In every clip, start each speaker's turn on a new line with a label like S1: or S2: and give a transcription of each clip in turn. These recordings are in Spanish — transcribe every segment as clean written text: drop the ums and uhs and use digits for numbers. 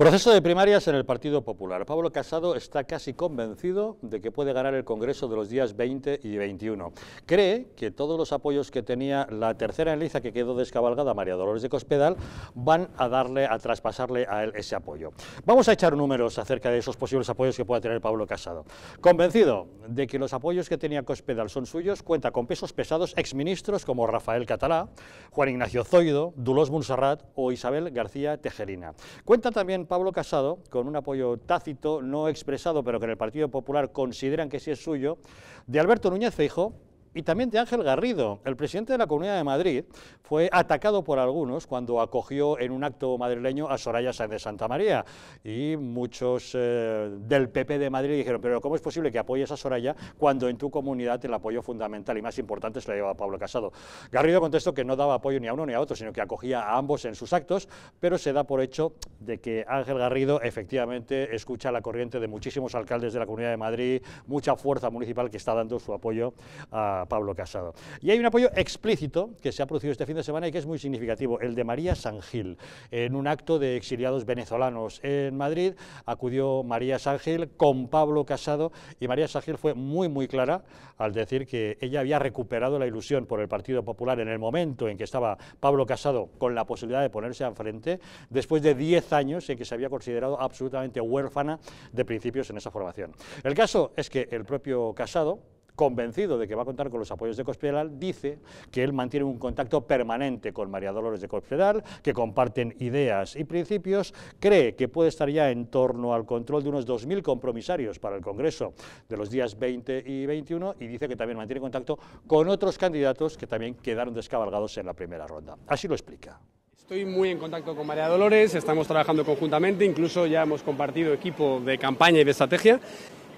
S1: Proceso de primarias en el Partido Popular. Pablo Casado está casi convencido de que puede ganar el Congreso de los días 20 y 21. Cree que todos los apoyos que tenía la tercera en liza que quedó descabalgada, María Dolores de Cospedal, van a traspasarle a él ese apoyo. Vamos a echar números acerca de esos posibles apoyos que pueda tener Pablo Casado. Convencido de que los apoyos que tenía Cospedal son suyos, cuenta con pesos pesados exministros como Rafael Catalá, Juan Ignacio Zoido, Dolors Montserrat o Isabel García Tejerina. Cuenta también Pablo Casado con un apoyo tácito, no expresado, pero que en el Partido Popular consideran que sí es suyo, de Alberto Núñez Feijóo y también de Ángel Garrido. El presidente de la Comunidad de Madrid fue atacado por algunos cuando acogió en un acto madrileño a Soraya Sáenz de Santamaría, y muchos del PP de Madrid dijeron: pero ¿cómo es posible que apoyes a Soraya cuando en tu comunidad el apoyo fundamental y más importante se lo llevaba Pablo Casado? Garrido contestó que no daba apoyo ni a uno ni a otro, sino que acogía a ambos en sus actos, pero se da por hecho de que Ángel Garrido efectivamente escucha la corriente de muchísimos alcaldes de la Comunidad de Madrid, mucha fuerza municipal que está dando su apoyo a Pablo Casado. Y hay un apoyo explícito que se ha producido este fin de semana y que es muy significativo, el de María Sangil. En un acto de exiliados venezolanos en Madrid acudió María Sangil con Pablo Casado, y María Sangil fue muy clara al decir que ella había recuperado la ilusión por el Partido Popular en el momento en que estaba Pablo Casado con la posibilidad de ponerse al frente, después de 10 años en que se había considerado absolutamente huérfana de principios en esa formación. El caso es que el propio Casado, convencido de que va a contar con los apoyos de Cospedal, dice que él mantiene un contacto permanente con María Dolores de Cospedal, que comparten ideas y principios, cree que puede estar ya en torno al control de unos 2.000 compromisarios para el Congreso de los días 20 y 21, y dice que también mantiene contacto con otros candidatos que también quedaron descabalgados en la primera ronda. Así lo explica.
S2: Estoy muy en contacto con María Dolores, estamos trabajando conjuntamente, incluso ya hemos compartido equipo de campaña y de estrategia,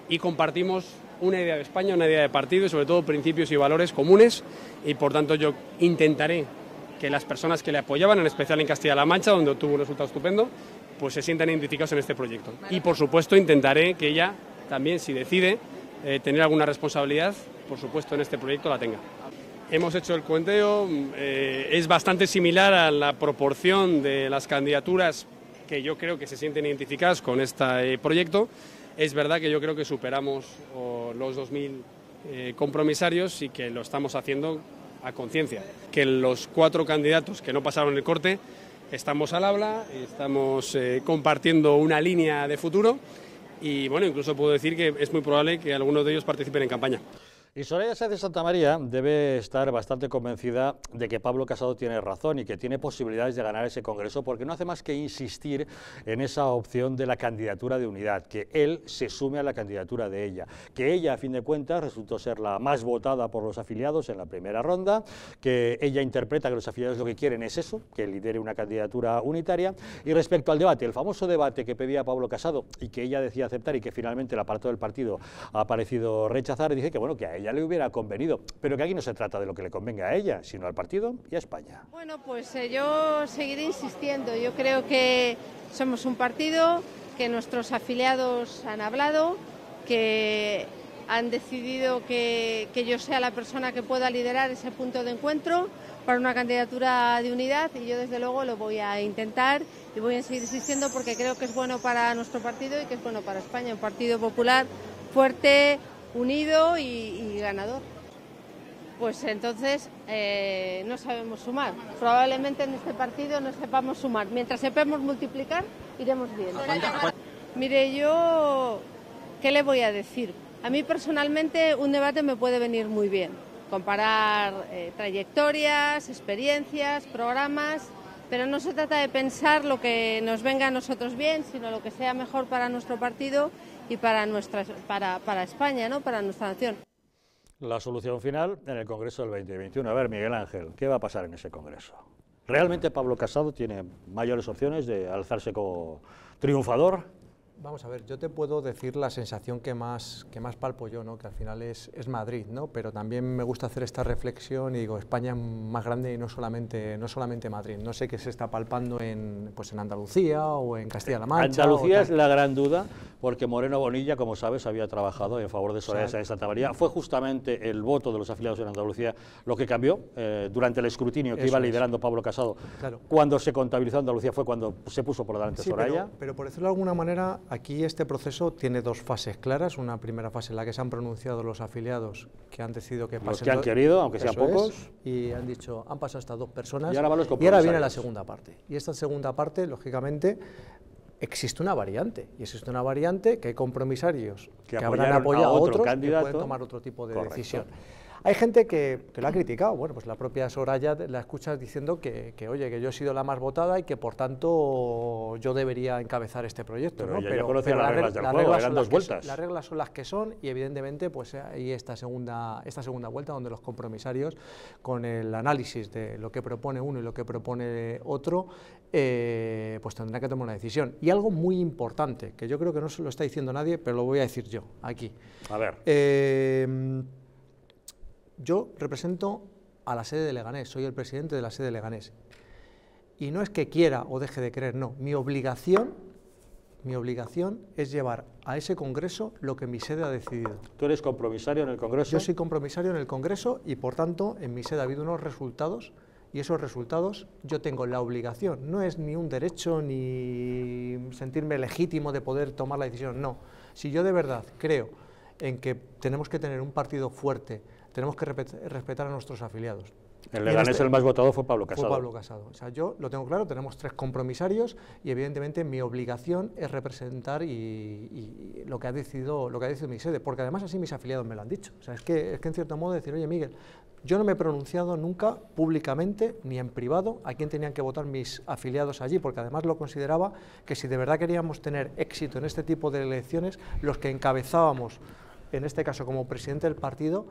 S2: y compartimos una idea de España, una idea de partido y sobre todo principios y valores comunes, y por tanto yo intentaré que las personas que le apoyaban, en especial en Castilla-La Mancha, donde obtuvo un resultado estupendo, pues se sientan identificados en este proyecto. Y por supuesto intentaré que ella también, si decide tener alguna responsabilidad, por supuesto en este proyecto la tenga. Hemos hecho el conteo, es bastante similar a la proporción de las candidaturas que yo creo que se sienten identificadas con este proyecto. Es verdad que yo creo que superamos los 2.000 compromisarios y que lo estamos haciendo a conciencia. Que los 4 candidatos que no pasaron el corte estamos al habla, estamos compartiendo una línea de futuro y bueno, incluso puedo decir que es muy probable que algunos de ellos participen en campaña.
S1: Y Soraya Sáenz de Santamaría debe estar bastante convencida de que Pablo Casado tiene razón y que tiene posibilidades de ganar ese Congreso, porque no hace más que insistir en esa opción de la candidatura de unidad, que él se sume a la candidatura de ella, que ella a fin de cuentas resultó ser la más votada por los afiliados en la primera ronda, que ella interpreta que los afiliados lo que quieren es eso, que lidere una candidatura unitaria. Y respecto al debate, el famoso debate que pedía Pablo Casado y que ella decía aceptar y que finalmente el aparato del partido ha parecido rechazar, dice que bueno, que a ella le hubiera convenido, pero que aquí no se trata de lo que le convenga a ella, sino al partido y a España.
S3: Bueno, pues yo seguiré insistiendo. Yo creo que somos un partido, que nuestros afiliados han hablado, que han decidido que yo sea la persona que pueda liderar ese punto de encuentro para una candidatura de unidad, y yo desde luego lo voy a intentar y voy a seguir insistiendo porque creo que es bueno para nuestro partido y que es bueno para España, un partido popular fuerte, unido y ganador. Pues entonces no sabemos sumar. Probablemente en este partido no sepamos sumar. Mientras sepamos multiplicar, iremos bien. Mire, yo, ¿qué le voy a decir? A mí personalmente un debate me puede venir muy bien. Comparar trayectorias, experiencias, programas, pero no se trata de pensar lo que nos venga a nosotros bien, sino lo que sea mejor para nuestro partido y para España, ¿no? Para nuestra nación.
S1: La solución final en el Congreso del 2021. A ver, Miguel Ángel, ¿qué va a pasar en ese Congreso? ¿Realmente Pablo Casado tiene mayores opciones de alzarse como triunfador?
S4: Vamos a ver, yo te puedo decir la sensación que más palpo yo, ¿no? Que al final es Madrid, ¿no? Pero también me gusta hacer esta reflexión y digo, España es más grande y no solamente Madrid. No sé qué se está palpando en Andalucía o en Castilla-La Mancha.
S1: Andalucía es la gran duda, porque Moreno Bonilla, como sabes, había trabajado en favor de Soraya Sáenz de Santa María. Fue justamente el voto de los afiliados en Andalucía lo que cambió durante el escrutinio que iba liderando Pablo Casado. Claro. Cuando se contabilizó Andalucía fue cuando se puso por delante Soraya.
S4: Pero por decirlo de alguna manera, aquí este proceso tiene dos fases claras. Una primera fase en la que se han pronunciado los afiliados que han decidido que pasen.
S1: Los que han querido, aunque sean pocos.
S4: Y han dicho, han pasado estas dos personas.
S1: Y
S4: ahora viene la segunda parte. Y esta segunda parte, lógicamente, existe una variante. Y existe una variante que hay compromisarios que habrán apoyado a otros que pueden tomar otro tipo de decisión. Hay gente que lo ha criticado, bueno, pues la propia Soraya la escuchas diciendo que oye, que yo he sido la más votada y que por tanto yo debería encabezar este proyecto,
S1: pero
S4: ¿no?
S1: Pero conocía las reglas del juego, eran dos vueltas.
S4: Las reglas son las que son y evidentemente pues hay esta segunda vuelta donde los compromisarios, con el análisis de lo que propone uno y lo que propone otro, pues tendrán que tomar una decisión. Y algo muy importante, que yo creo que no se lo está diciendo nadie, pero lo voy a decir yo, aquí.
S1: A ver.
S4: Yo represento a la sede de Leganés, soy el presidente de la sede de Leganés. Y no es que quiera o deje de querer, no. Mi obligación es llevar a ese congreso lo que mi sede ha decidido.
S1: ¿Tú eres compromisario en el congreso?
S4: Yo soy compromisario en el congreso y, por tanto, en mi sede ha habido unos resultados y esos resultados yo tengo la obligación. No es ni un derecho ni sentirme legítimo de poder tomar la decisión, no. Si yo de verdad creo en que tenemos que tener un partido fuerte, tenemos que respetar a nuestros afiliados.
S1: El Leganés el más votado fue Pablo Casado.
S4: Fue Pablo Casado. O sea, yo lo tengo claro, tenemos 3 compromisarios y evidentemente mi obligación es representar y lo que ha decidido mi sede, porque además así mis afiliados me lo han dicho. O sea, es que en cierto modo decir, oye Miguel, yo no me he pronunciado nunca públicamente ni en privado a quién tenían que votar mis afiliados allí, porque además lo consideraba que si de verdad queríamos tener éxito en este tipo de elecciones, los que encabezábamos, en este caso como presidente del partido,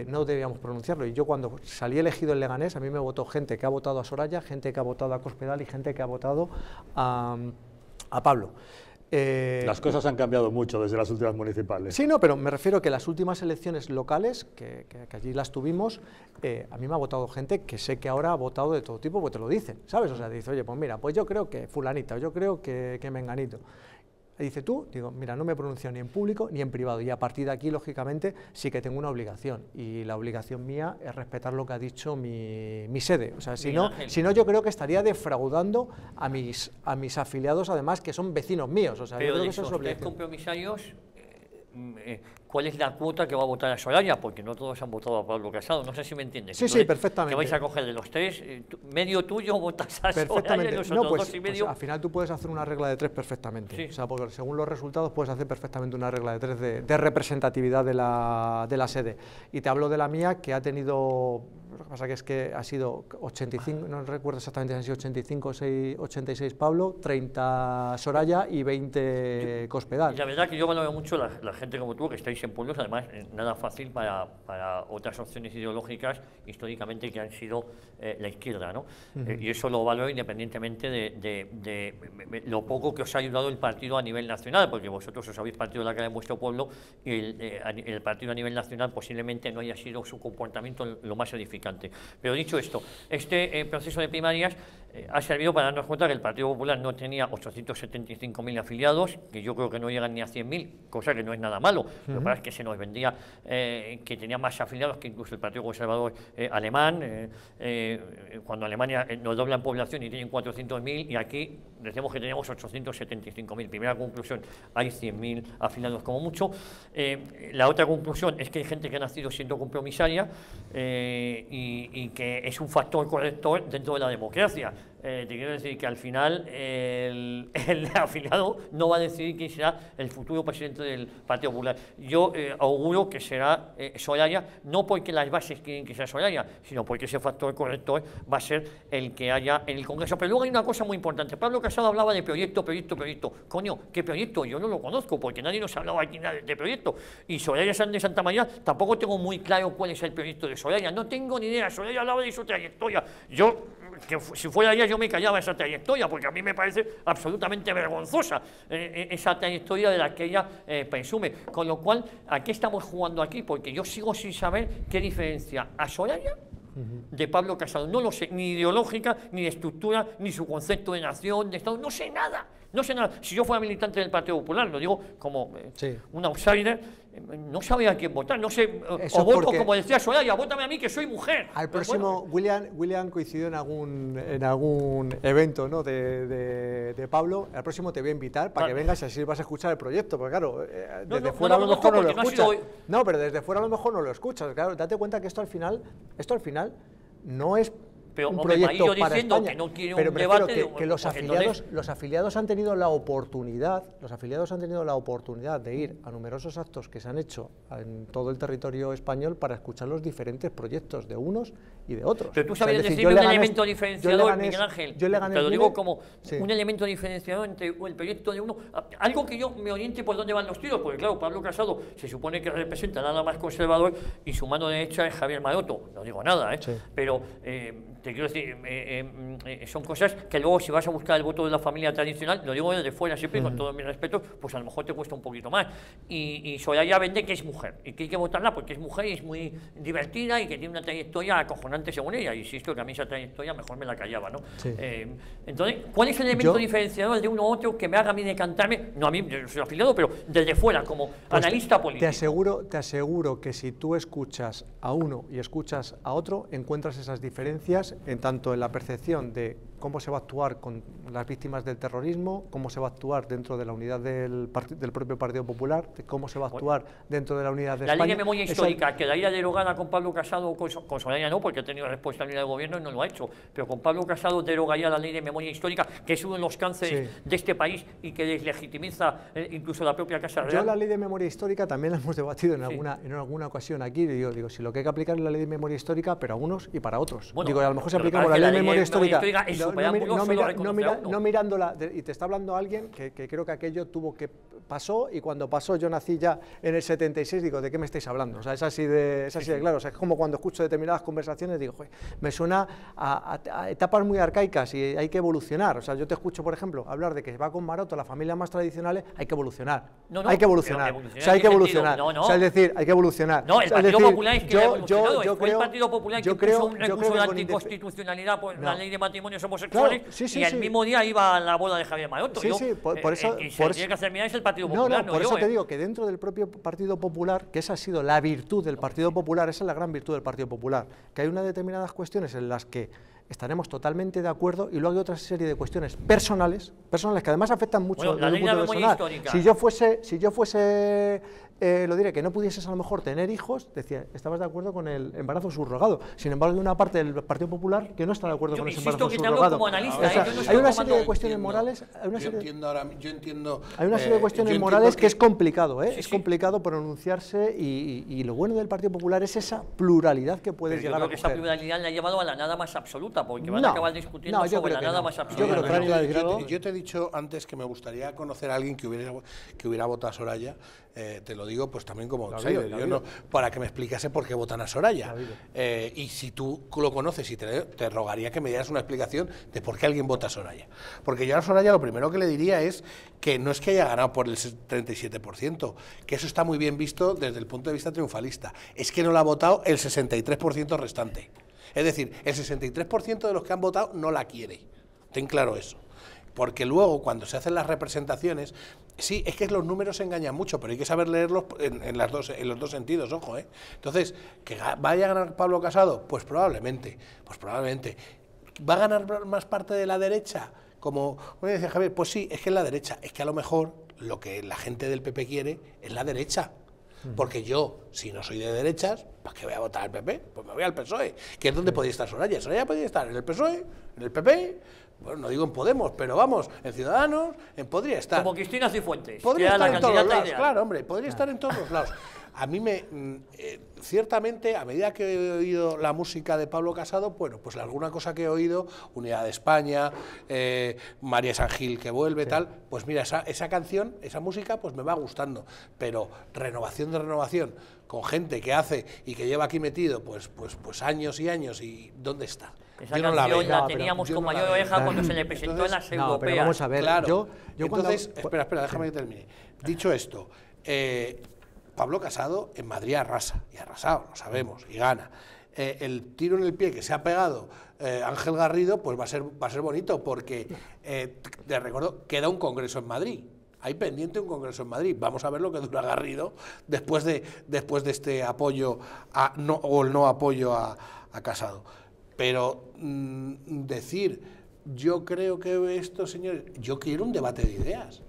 S4: no debíamos pronunciarlo. Y yo cuando salí elegido en Leganés, a mí me votó gente que ha votado a Soraya, gente que ha votado a Cospedal y gente que ha votado a Pablo.
S1: Las cosas han cambiado mucho desde las últimas municipales.
S4: Sí, no, pero me refiero que las últimas elecciones locales, que allí las tuvimos, a mí me ha votado gente que sé que ahora ha votado de todo tipo, porque te lo dicen, ¿sabes? O sea, te dice, oye, pues mira, pues yo creo que fulanita, o yo creo que menganito. Y dice tú, digo, mira, no me he pronunciado ni en público ni en privado, y a partir de aquí, lógicamente, sí que tengo una obligación, y la obligación mía es respetar lo que ha dicho mi sede. O sea, si no, yo creo que estaría defraudando a mis afiliados, además, que son vecinos míos. O sea,
S5: pero
S4: yo creo que
S5: eso es
S4: obligación.
S5: Compromisarios, ¿cuál es la cuota que va a votar a Soraya? Porque no todos han votado a Pablo Casado, no sé si me entiendes.
S4: Sí,
S5: entonces,
S4: sí, perfectamente.
S5: Que vais a coger de los 3, medio tuyo votas a
S4: perfectamente.
S5: Soraya y los
S4: no,
S5: otros
S4: pues,
S5: 2 y medio.
S4: Pues al final tú puedes hacer una regla de 3 perfectamente. Sí. O sea, porque según los resultados puedes hacer perfectamente una regla de 3 de representatividad de la sede. Y te hablo de la mía, que ha tenido, lo que pasa que es que ha sido 85, no recuerdo exactamente si han sido 85 o 86 Pablo, 30 Soraya y 20 Cospedal.
S5: Y la verdad que yo valoro mucho la gente como tú, que estáis en pueblos, además nada fácil para otras opciones ideológicas históricamente que han sido la izquierda, ¿no? Y eso lo valoro independientemente de lo poco que os ha ayudado el partido a nivel nacional, porque vosotros os habéis partido la cara en vuestro pueblo y el partido a nivel nacional posiblemente no haya sido su comportamiento lo más edificante. Pero dicho esto, este proceso de primarias ha servido para darnos cuenta que el Partido Popular no tenía 875.000 afiliados, que yo creo que no llegan ni a 100.000, cosa que no es nada malo. Lo que pasa es que se nos vendía que tenía más afiliados que incluso el Partido Conservador alemán, cuando Alemania nos dobla en población y tienen 400.000, y aquí decimos que teníamos 875.000. Primera conclusión, hay 100.000 afiliados como mucho. La otra conclusión es que hay gente que ha nacido siendo compromisaria y que es un factor corrector dentro de la democracia. Te quiero decir que al final el afiliado no va a decidir quién será el futuro presidente del Partido Popular. Yo auguro que será Soraya, no porque las bases quieren que sea Soraya, sino porque ese factor corrector va a ser el que haya en el Congreso. Pero luego hay una cosa muy importante. Pablo Casado hablaba de proyecto. Coño, ¿qué proyecto? Yo no lo conozco, porque nadie nos ha hablado aquí de proyecto. Y Soraya Sáenz de Santa María, tampoco tengo muy claro cuál es el proyecto de Soraya. No tengo ni idea. Soraya hablaba de su trayectoria. Yo que si fuera ella yo me callaba esa trayectoria, porque a mí me parece absolutamente vergonzosa esa trayectoria de la que ella presume. Con lo cual, ¿a qué estamos jugando aquí? Porque yo sigo sin saber qué diferencia a Soraya de Pablo Casado. No lo sé, ni ideológica, ni de estructura, ni su concepto de nación, de Estado, no sé nada. No sé nada. Si yo fuera militante del Partido Popular, lo digo como un outsider, no sabía a quién votar. No sé, o voto como decía Soraya, vótame a mí que soy mujer.
S4: Al próximo, bueno. William coincidió en algún evento, ¿no? de Pablo. Al próximo te voy a invitar para que vengas y así vas a escuchar el proyecto, porque claro, desde fuera a lo mejor no lo escuchas. No, pero desde fuera a lo mejor no lo escuchas. Claro, date cuenta que esto al final no es un proyecto para España,
S5: que no quiere
S4: pero
S5: un debate
S4: que los afiliados han tenido la oportunidad, de ir a numerosos actos que se han hecho en todo el territorio español para escuchar los diferentes proyectos de unos y de otros.
S5: Pero tú sabes decirme un elemento diferenciador, Miguel Ángel, te lo digo como un elemento diferenciador entre el proyecto de uno, algo que yo me oriente por dónde van los tiros, porque claro, Pablo Casado se supone que representa nada más conservador y su mano derecha es Javier Maroto, no digo nada, pero te quiero decir, son cosas que luego si vas a buscar el voto de la familia tradicional, lo digo desde fuera siempre, con todo mi respeto, pues a lo mejor te cuesta un poquito más. Y Soraya vende que es mujer, y que hay que votarla porque es mujer y es muy divertida y que tiene una trayectoria acojonante según ella, y insisto que a mí esa trayectoria mejor me la callaba, ¿no? Entonces, ¿cuál es el elemento diferenciador de uno u otro que me haga a mí decantarme? No a mí, yo soy afiliado, pero desde fuera, como analista político.
S4: Te aseguro que si tú escuchas a uno y escuchas a otro, encuentras esas diferencias en tanto en la percepción de cómo se va a actuar con las víctimas del terrorismo, cómo se va a actuar dentro de la unidad del propio Partido Popular, de cómo se va a actuar dentro de la unidad de España.
S5: La ley de memoria histórica, que la ira derogada con Pablo Casado, con Soraya no, porque ha tenido responsabilidad de gobierno y no lo ha hecho, pero con Pablo Casado derogaría la ley de memoria histórica, que es uno de los cánceres de este país y que deslegitimiza incluso la propia Casa Real.
S4: Yo la ley de memoria histórica también la hemos debatido en alguna ocasión aquí, digo, si lo que hay que aplicar es la ley de memoria histórica, pero a unos y para otros.
S5: Bueno,
S4: digo, a lo mejor se aplica la ley de memoria histórica.
S5: No
S4: mirándola, y te está hablando alguien que creo que aquello pasó, y cuando pasó yo nací ya en el 76, digo, ¿de qué me estáis hablando? O sea, es así de claro, o sea, es como cuando escucho determinadas conversaciones, digo, joder, me suena a etapas muy arcaicas y hay que evolucionar. O sea, yo te escucho, por ejemplo, hablar de que va con Maroto, las familias más tradicionales, hay que evolucionar. Hay que evolucionar. O sea, hay que evolucionar. O sea, es decir, hay que evolucionar.
S5: No, el Partido Popular es que fue el Partido Popular que puso un recurso de anticonstitucionalidad por la ley de matrimonios homosexuales y el mismo día iba a la boda de Javier Maroto.
S4: Por eso
S5: tiene que hacer mirar es el Partido Popular.
S4: Por eso te digo que dentro del propio Partido Popular, que esa ha sido la virtud del Partido Popular, esa es la gran virtud del Partido Popular, que hay unas determinadas cuestiones en las que estaremos totalmente de acuerdo y luego hay otra serie de cuestiones personales que además afectan mucho desde un punto personal. Si yo fuese lo diré, que no pudieses a lo mejor tener hijos, decía, estabas de acuerdo con el embarazo subrogado. Sin embargo, hay una parte del Partido Popular que no está de acuerdo con ese embarazo subrogado.
S5: Como analista,
S4: hay una serie de cuestiones morales. Hay una serie de cuestiones morales que es complicado, es complicado pronunciarse y lo bueno del Partido Popular es esa pluralidad que puedes llegar a coger.
S5: Yo creo que esa pluralidad la ha llevado a la nada más absoluta, porque van a acabar discutiendo sobre la nada más absoluta.
S6: Yo te he dicho antes que me gustaría conocer a alguien que hubiera votado a Soraya. Te lo digo pues también como outsider, para que me explicase por qué votan a Soraya. Y si tú lo conoces y te rogaría que me dieras una explicación de por qué alguien vota a Soraya. Porque yo a Soraya lo primero que le diría es que no es que haya ganado por el 37%, que eso está muy bien visto desde el punto de vista triunfalista, es que no lo ha votado el 63% restante. Es decir, el 63% de los que han votado no la quiere. Ten claro eso. Porque luego, cuando se hacen las representaciones, sí, es que los números engañan mucho, pero hay que saber leerlos en los dos sentidos, ojo, ¿eh? Entonces, ¿que vaya a ganar Pablo Casado? Pues probablemente. ¿Va a ganar más parte de la derecha? Como decía Javier, pues sí, es que es la derecha. Es que a lo mejor lo que la gente del PP quiere es la derecha. Porque yo, si no soy de derechas, ¿para qué voy a votar al PP? Pues me voy al PSOE, que es donde podía estar Soraya. Soraya podía estar en el PSOE, en el PP, bueno, no digo en Podemos, pero vamos, en Ciudadanos, podría estar.
S5: Como Cristina Cifuentes.
S6: Podría estar en todos los lados, claro, hombre, podría estar en todos los lados. A mí ciertamente, a medida que he oído la música de Pablo Casado, bueno, pues alguna cosa que he oído, Unidad de España, María San Gil que vuelve, tal, pues mira, esa canción, esa música, pues me va gustando, pero renovación, con gente que hace y que lleva aquí metido, pues años y años, ¿y dónde está?
S5: Esa
S6: yo no la
S5: canción
S6: veo.
S5: la teníamos con Mayor Oreja cuando se le presentó en las europeas.
S4: pero vamos a ver,
S6: Claro.
S4: yo
S6: Entonces,
S4: cuando...
S6: espera, déjame que termine. Dicho esto, Pablo Casado en Madrid arrasa, y ha arrasado, lo sabemos, y gana. El tiro en el pie que se ha pegado Ángel Garrido, pues va a ser bonito, porque, te recuerdo, queda un congreso en Madrid. Hay pendiente un congreso en Madrid. Vamos a ver lo que dura Garrido después de este apoyo o el no apoyo a Casado. Pero decir, yo creo que esto, señores, yo quiero un debate de ideas.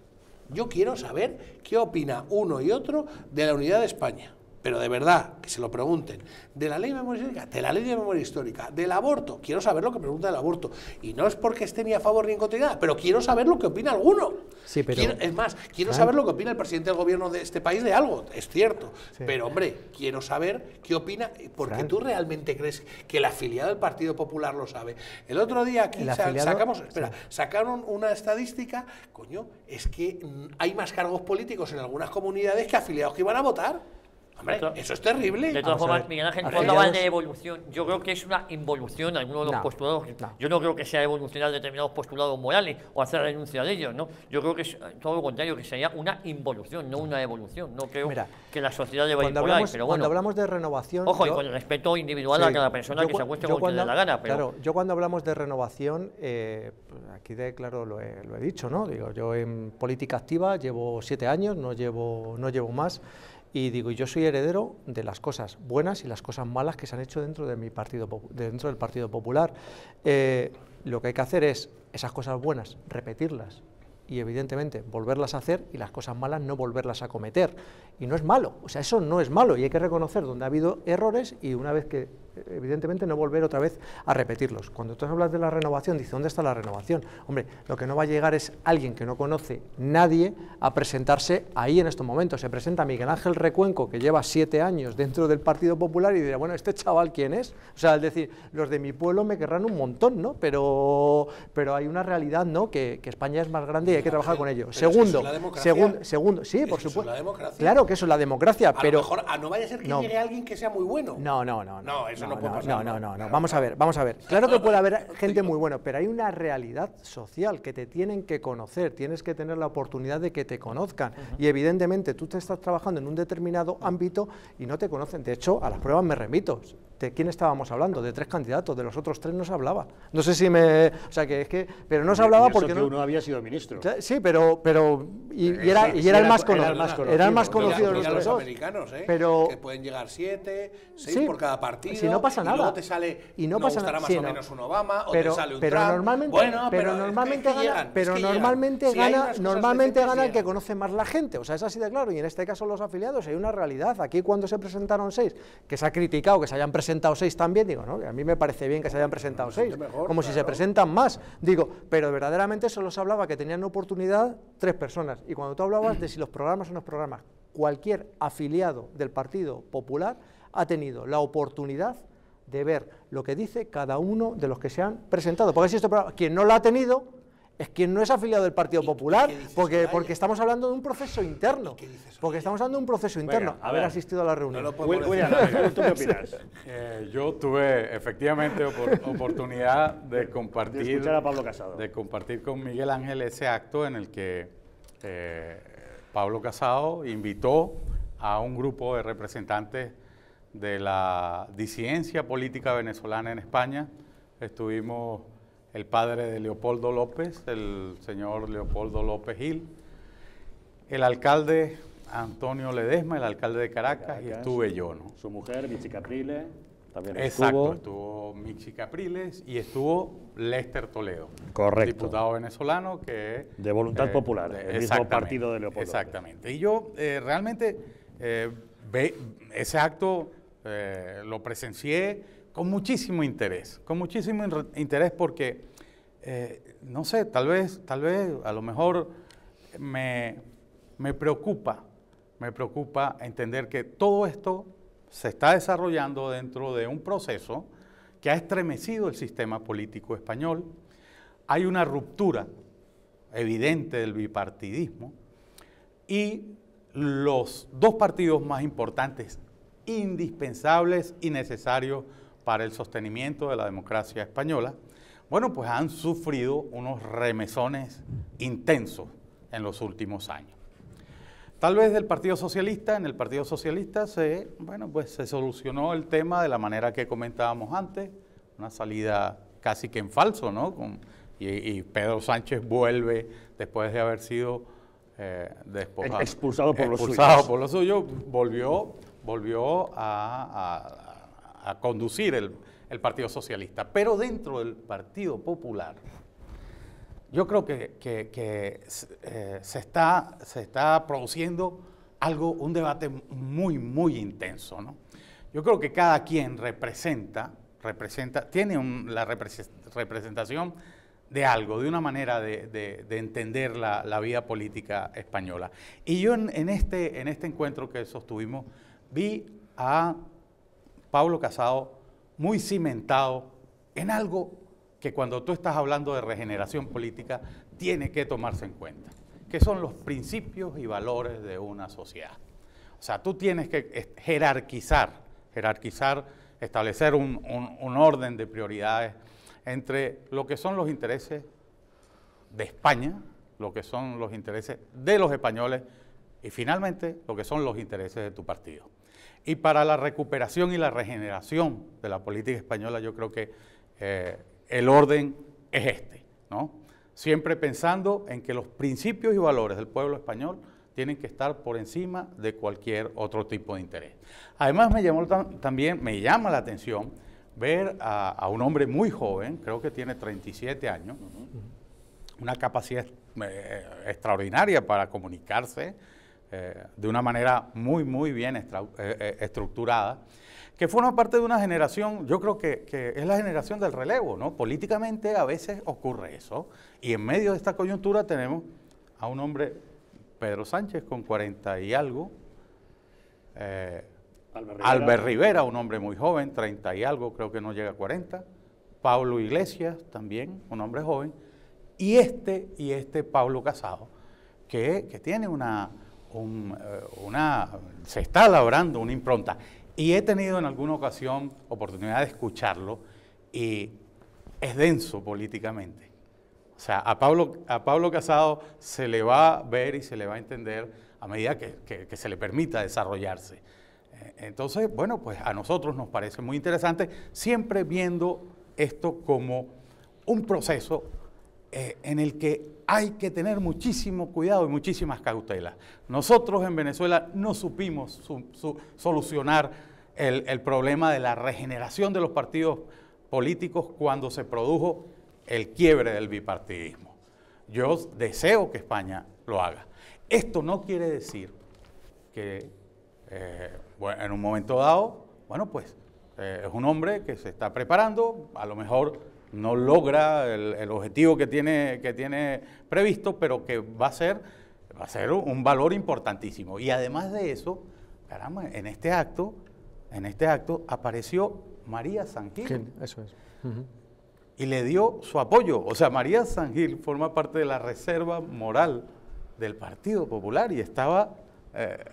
S6: Yo quiero saber qué opina uno y otro de la unidad de España. Pero de verdad, que se lo pregunten. De la ley de memoria histórica, de la ley de memoria histórica, del aborto. Quiero saber lo que pregunta del aborto. Y no es porque esté ni a favor ni en contra de nada, pero quiero saber lo que opina alguno.
S4: Sí, pero,
S6: es más, quiero saber lo que opina el presidente del gobierno de este país de algo, es cierto. Sí. Pero, hombre, quiero saber qué opina, porque tú realmente crees que el afiliado del Partido Popular lo sabe. El otro día aquí sacaron una estadística, coño, es que hay más cargos políticos en algunas comunidades que afiliados que iban a votar. Hombre, eso es terrible.
S5: De todas formas, Miguel Ángel, tú hablabas de evolución. Yo creo que es una involución en algunos de los postulados. Yo no creo que sea evolucionar determinados postulados morales o hacer renuncia de ellos, ¿no? Yo creo que es todo lo contrario, que sería una involución, no una evolución. No creo que la sociedad deba ir por ahí, pero bueno.
S4: Cuando hablamos de renovación...
S5: Ojo, y con el respeto individual a cada persona que se acueste con quien le dé la gana. Pero...
S4: Claro, yo cuando hablamos de renovación, aquí claro lo he dicho, ¿no? Digo, yo en política activa llevo 7 años, no llevo más. Y digo, yo soy heredero de las cosas buenas y las cosas malas que se han hecho dentro del Partido Popular. Lo que hay que hacer es esas cosas buenas, repetirlas y evidentemente volverlas a hacer, y las cosas malas no volverlas a cometer. Y no es malo, o sea, eso no es malo, y hay que reconocer donde ha habido errores y una vez que, evidentemente, no volver otra vez a repetirlos. Cuando tú hablas de la renovación, dice, ¿dónde está la renovación? Hombre, lo que no va a llegar es alguien que no conoce nadie a presentarse ahí en estos momentos. Se presenta Miguel Ángel Recuenco, que lleva 7 años dentro del Partido Popular, y dirá, bueno, ¿este chaval quién es? O sea, es decir, los de mi pueblo me querrán un montón, ¿no? Pero hay una realidad, ¿no? Que España es más grande y hay que trabajar con ello. Segundo, sí, por supuesto. Claro que eso es la democracia, pero...
S6: A lo mejor, no vaya a ser que llegue alguien que sea muy bueno.
S4: No,
S6: eso no puede pasar.
S4: No. Vamos a ver. Claro que puede haber gente muy buena, pero hay una realidad social que te tienen que conocer, tienes que tener la oportunidad de que te conozcan. Y evidentemente tú te estás trabajando en un determinado ámbito y no te conocen. De hecho, a las pruebas me remito. ¿De quién estábamos hablando? De 3 candidatos, de los otros 3 no se hablaba. No sé si me... O sea, que es que... Pero no se hablaba porque no...
S1: uno había sido ministro.
S4: Sí, pero era el más conocido. Era el más conocido de
S6: los americanos,
S4: pero
S6: que pueden llegar 7, 6 por cada partido.
S4: Si no pasa nada.
S6: Y luego te sale... Y no pasa nada. Más o menos un Obama, o te sale un Trump.
S4: Normalmente gana el que conoce más la gente. O sea, es así de claro. Y en este caso los afiliados hay una realidad. Aquí cuando se presentaron 6, que se ha criticado que se hayan presentado 6 también, digo, ¿no? Que a mí me parece bien que se hayan presentado 6, como si se presentan más, digo, pero verdaderamente solo se hablaba que tenían oportunidad 3 personas, y cuando tú hablabas de si los programas son los programas, cualquier afiliado del Partido Popular ha tenido la oportunidad de ver lo que dice cada uno de los que se han presentado, porque si este programa, quien no lo ha tenido es quien no es afiliado del Partido Popular, porque estamos hablando de un proceso interno. Porque estamos hablando de un proceso interno.
S1: Venga,
S4: haber asistido a la reunión.
S1: ¿Tú qué opinas?
S7: Yo tuve efectivamente oportunidad de compartir,
S1: de escuchar a Pablo Casado,
S7: de compartir con Miguel Ángel ese acto en el que Pablo Casado invitó a un grupo de representantes de la disidencia política venezolana en España. Estuvimos el padre de Leopoldo López, el señor Leopoldo López Gil, el alcalde Antonio Ledesma, el alcalde de Caracas, y estuve yo, ¿no?
S1: Su mujer, Michi Capriles, también
S7: estuvo. Exacto, estuvo Michi Capriles y estuvo Lester Toledo.
S1: Correcto.
S7: Diputado venezolano que...
S1: De Voluntad Popular, el mismo partido de Leopoldo.
S7: Exactamente. Y yo realmente ese acto lo presencié con muchísimo interés porque, no sé, tal vez, a lo mejor me preocupa entender que todo esto se está desarrollando dentro de un proceso que ha estremecido el sistema político español. Hay una ruptura evidente del bipartidismo y los 2 partidos más importantes, indispensables y necesarios para el sostenimiento de la democracia española, bueno, pues han sufrido unos remesones intensos en los últimos años. Tal vez en el Partido Socialista se solucionó el tema de la manera que comentábamos antes, una salida casi que en falso, ¿no? Y Pedro Sánchez vuelve, después de haber sido despojado,
S1: expulsado por
S7: los suyos, volvió a conducir el Partido Socialista. Pero dentro del Partido Popular, yo creo que se está produciendo un debate muy intenso, ¿no? Yo creo que cada quien tiene la representación de algo, de una manera de entender la vida política española. Y yo en este encuentro que sostuvimos vi a Pablo Casado muy cimentado en algo que cuando tú estás hablando de regeneración política tiene que tomarse en cuenta, que son los principios y valores de una sociedad. O sea, tú tienes que jerarquizar, establecer un orden de prioridades entre lo que son los intereses de España, lo que son los intereses de los españoles y finalmente lo que son los intereses de tu partido. Y para la recuperación y la regeneración de la política española yo creo que el orden es este, ¿no? Siempre pensando en que los principios y valores del pueblo español tienen que estar por encima de cualquier otro tipo de interés. Además me llama la atención ver a un hombre muy joven, creo que tiene 37 años, una capacidad extraordinaria para comunicarse de una manera muy bien estructurada, que forma parte de una generación, yo creo que es la generación del relevo, ¿no? Políticamente a veces ocurre eso, y en medio de esta coyuntura tenemos a un hombre, Pedro Sánchez, con 40 y algo, Albert Rivera, un hombre muy joven, 30 y algo, creo que no llega a 40, Pablo Iglesias, también un hombre joven, y este Pablo Casado, que tiene se está labrando una impronta. Y he tenido en alguna ocasión oportunidad de escucharlo y es denso políticamente. O sea, a Pablo Casado se le va a ver y se le va a entender a medida que se le permita desarrollarse. Entonces, bueno, pues a nosotros nos parece muy interesante, siempre viendo esto como un proceso en el que hay que tener muchísimo cuidado y muchísimas cautelas. Nosotros en Venezuela no supimos solucionar el problema de la regeneración de los partidos políticos cuando se produjo el quiebre del bipartidismo. Yo deseo que España lo haga. Esto no quiere decir que en un momento dado, bueno, pues es un hombre que se está preparando, a lo mejor no logra el objetivo que tiene previsto, pero que va a ser un valor importantísimo. Y además de eso, caramba, en este acto apareció María San Gil.
S4: Eso es.
S7: Y le dio su apoyo. O sea, María San Gil forma parte de la reserva moral del Partido Popular y estaba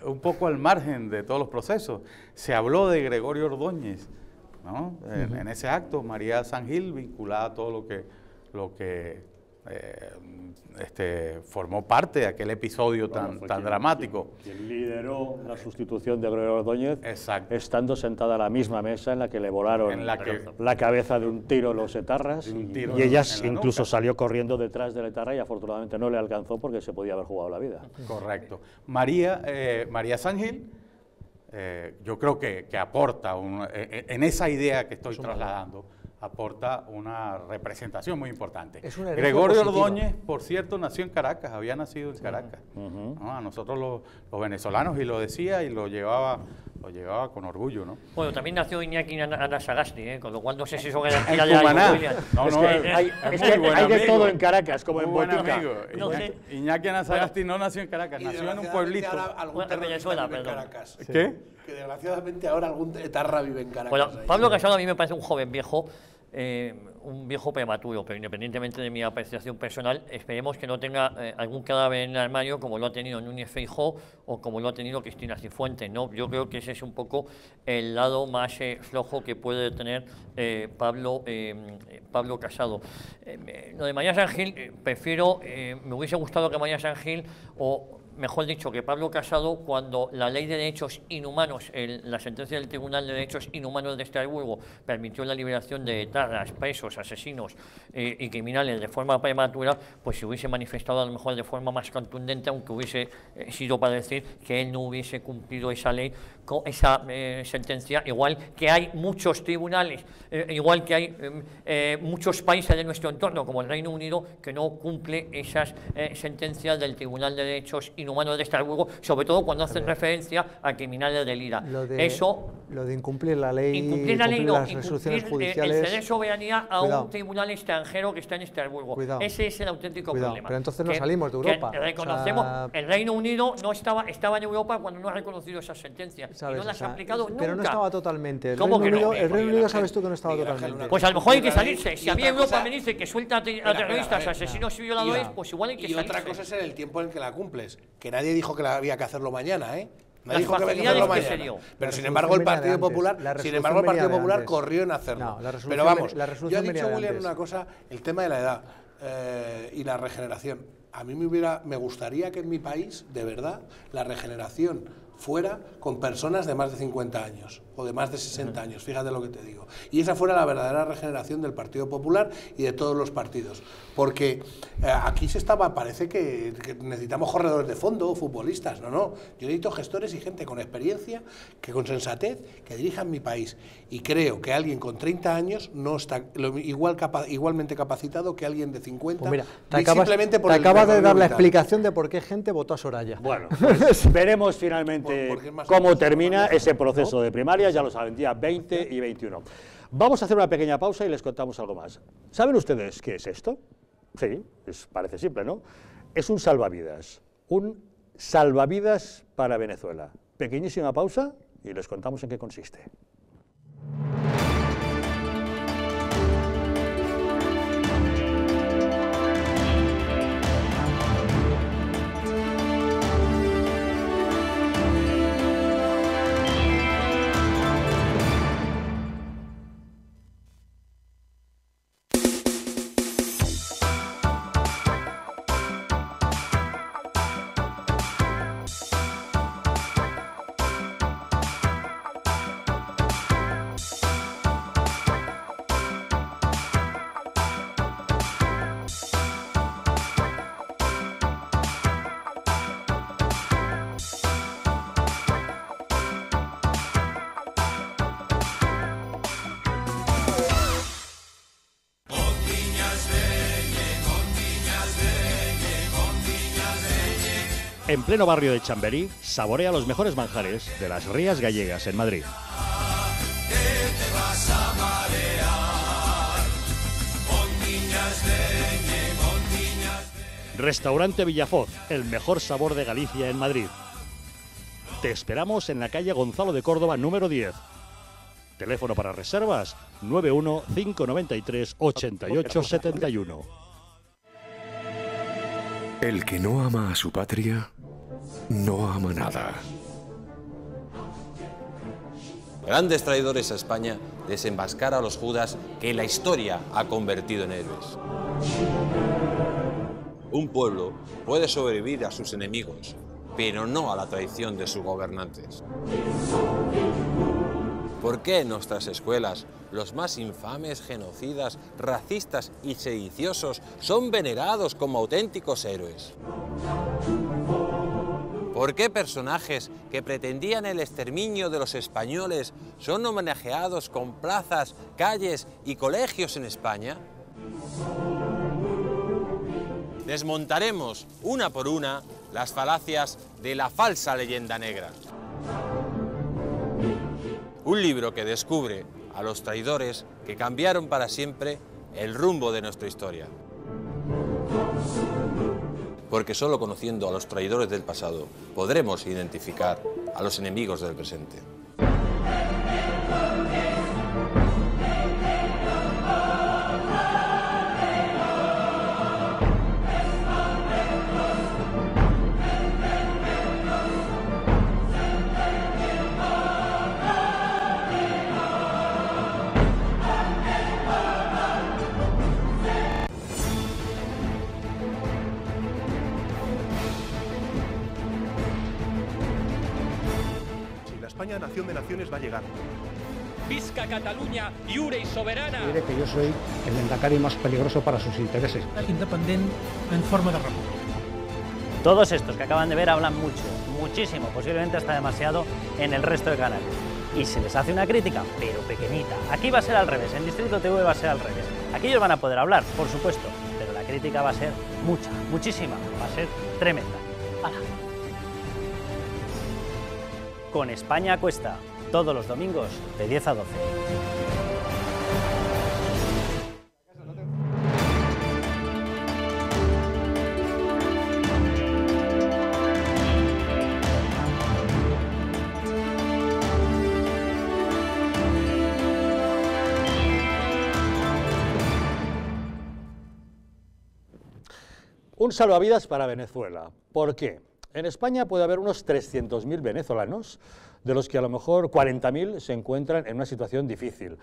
S7: un poco al margen de todos los procesos. Se habló de Gregorio Ordóñez, ¿no? En ese acto, María San Gil, vinculada a todo lo que formó parte de aquel episodio tan dramático.
S1: Quien lideró la sustitución de Gregorio Ordóñez,
S7: exacto,
S1: estando sentada a la misma mesa en la que le volaron la cabeza de un tiro los etarras, y ella incluso salió corriendo detrás del etarra y afortunadamente no le alcanzó porque se podía haber jugado la vida.
S7: Correcto. María San Gil, yo creo que aporta, en esa idea que estoy trasladando, aporta una representación muy importante. Gregorio Ordóñez, por cierto, nació en Caracas, había nacido en Caracas. ¿No? A nosotros los venezolanos, y lo decía y lo llevaba con orgullo, ¿no?
S5: Bueno, también nació Iñaki Anasagasti, con lo cual no sé si eso garantía de algo.
S1: Hay de todo en Caracas, como en Botica.
S7: Iñaki Anasagasti no nació en Caracas, nació en un pueblito.
S5: En Venezuela, perdón.
S7: ¿Qué?
S6: Que desgraciadamente ahora algún etarra vive en Caracas.
S5: Bueno, Pablo Casado a mí me parece un joven viejo, un viejo prematuro, pero independientemente de mi apreciación personal, esperemos que no tenga algún cadáver en el armario como lo ha tenido Núñez Feijóo o como lo ha tenido Cristina Cifuentes, ¿no? Yo creo que ese es un poco el lado más flojo que puede tener Pablo Casado. Lo de María San Gil, prefiero, me hubiese gustado que María San Gil, o mejor dicho, que Pablo Casado, cuando la ley de derechos inhumanos, la sentencia del Tribunal de Derechos Inhumanos de Estrasburgo permitió la liberación de etarras, presos, asesinos y criminales de forma prematura, pues se hubiese manifestado a lo mejor de forma más contundente, aunque hubiese sido para decir que él no hubiese cumplido esa ley, con esa sentencia, igual que hay muchos tribunales, igual que hay muchos países de nuestro entorno, como el Reino Unido, que no cumple esas sentencias del Tribunal de Derechos Inhumanos de Estrasburgo, sobre todo cuando hacen referencia a criminales del IRA.
S4: Lo de incumplir la ley,
S5: incumplir
S4: las resoluciones judiciales,
S5: el ceder soberanía a un tribunal extranjero que está en Estrasburgo. Ese es el auténtico problema.
S4: Pero entonces no salimos de Europa.
S5: Reconocemos, el Reino Unido no estaba en Europa cuando no ha reconocido esas sentencias. ¿Sabes? Y no las ha aplicado nunca.
S4: Pero no estaba totalmente. El
S5: ¿Cómo que no?
S4: El Reino Unido sabes tú que no estaba totalmente.
S5: Pues a lo mejor hay que salirse. Si a mí Europa me dice que suelta a terroristas, asesinos y violadores, pues igual hay que salirse.
S6: Y otra cosa es en el tiempo en que la cumples. Que nadie dijo que había que hacerlo mañana, ¿eh? Nadie dijo que había que hacerlo mañana. Pero sin embargo el Partido Popular corrió en hacerlo. Pero vamos, yo he dicho, William, una cosa, el tema de la edad y la regeneración. A mí me gustaría que en mi país, de verdad, la regeneración fuera con personas de más de 50 años o de más de 60 años, fíjate lo que te digo. Y esa fuera la verdadera regeneración del Partido Popular y de todos los partidos. Porque aquí parece que necesitamos corredores de fondo, futbolistas. No. Yo necesito gestores y gente con experiencia, que con sensatez, que dirijan mi país. Y creo que alguien con 30 años no está igualmente capacitado que alguien de 50.
S4: Pues mira, te acabas de dar la explicación de por qué gente votó a Soraya.
S1: Bueno, pues veremos finalmente cómo termina ese proceso de primaria. Ya lo saben, día 20 y 21. Vamos a hacer una pequeña pausa y les contamos algo más. ¿Saben ustedes qué es esto? Sí, parece simple, ¿no? Es un salvavidas para Venezuela. Pequeñísima pausa y les contamos en qué consiste. En pleno barrio de Chamberí, saborea los mejores manjares de las Rías Gallegas en Madrid. Restaurante Villafoz, el mejor sabor de Galicia en Madrid. Te esperamos en la calle Gonzalo de Córdoba, número 10. Teléfono para reservas 91 593 88 71.
S8: El que no ama a su patria, no ama nada.
S9: Grandes traidores a España, desenmascara a los Judas que la historia ha convertido en héroes. Un pueblo puede sobrevivir a sus enemigos, pero no a la traición de sus gobernantes. ¿Por qué en nuestras escuelas los más infames, genocidas, racistas y sediciosos son venerados como auténticos héroes? ¿Por qué personajes que pretendían el exterminio de los españoles son homenajeados con plazas, calles y colegios en España? Desmontaremos una por una las falacias de la falsa leyenda negra. Un libro que descubre a los traidores que cambiaron para siempre el rumbo de nuestra historia. Porque solo conociendo a los traidores del pasado podremos identificar a los enemigos del presente.
S10: España, nación de naciones, va a llegar.
S11: Visca Catalunya, lliure i soberana.
S12: Diré que yo soy el lehendakari más peligroso para sus intereses.
S13: Independent en forma de república.
S14: Todos estos que acaban de ver hablan mucho, muchísimo, posiblemente hasta demasiado en el resto de canales. Y se les hace una crítica, pero pequeñita. Aquí va a ser al revés, en Distrito TV va a ser al revés. Aquí ellos van a poder hablar, por supuesto, pero la crítica va a ser mucha, muchísima, va a ser tremenda. ¡Hala! Con España a Cuesta, todos los domingos de 10 a 12.
S1: Un salvavidas para Venezuela. ¿Por qué? En España puede haber unos 300.000 venezolanos, de los que a lo mejor 40.000 se encuentran en una situación difícil,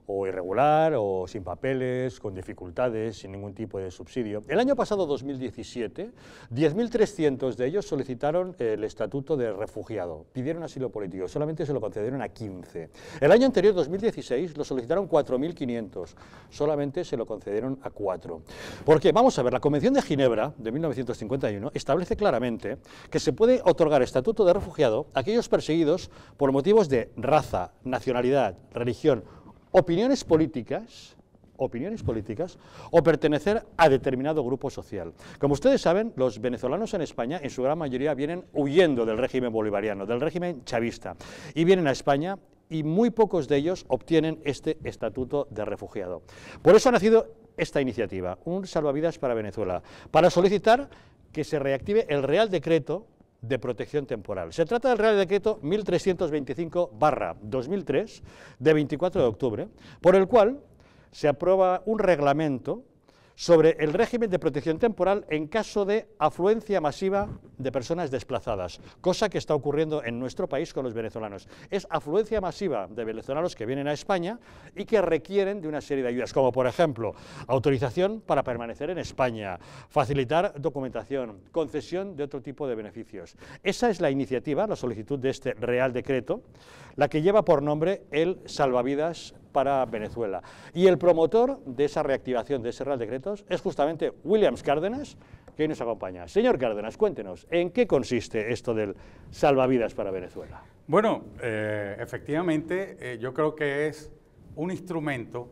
S1: o irregular, o sin papeles, con dificultades, sin ningún tipo de subsidio. El año pasado, 2017, 10.300 de ellos solicitaron el estatuto de refugiado, pidieron asilo político, solamente se lo concedieron a 15. El año anterior, 2016, lo solicitaron 4.500, solamente se lo concedieron a 4. ¿Por qué? Vamos a ver, la Convención de Ginebra de 1951 establece claramente que se puede otorgar estatuto de refugiado a aquellos perseguidos por motivos de raza, nacionalidad, religión, opiniones políticas o pertenecer a determinado grupo social. Como ustedes saben, los venezolanos en España, en su gran mayoría, vienen huyendo del régimen bolivariano, del régimen chavista, y vienen a España y muy pocos de ellos obtienen este estatuto de refugiado. Por eso ha nacido esta iniciativa, un salvavidas para Venezuela, para solicitar que se reactive el Real Decreto de protección temporal. Se trata del Real Decreto 1325/2003 de 24 de octubre, por el cual se aprueba un reglamento sobre el régimen de protección temporal en caso de afluencia masiva de personas desplazadas, cosa que está ocurriendo en nuestro país con los venezolanos. Es afluencia masiva de venezolanos que vienen a España y que requieren de una serie de ayudas, como por ejemplo, autorización para permanecer en España, facilitar documentación, concesión de otro tipo de beneficios. Esa es la iniciativa, la solicitud de este Real Decreto, la que lleva por nombre el Salvavidas para Venezuela. Y el promotor de esa reactivación de ese Real Decreto es justamente Williams Cárdenas, que hoy nos acompaña. Señor Cárdenas, cuéntenos, ¿en qué consiste esto del salvavidas para Venezuela?
S7: Bueno, efectivamente, yo creo que es un instrumento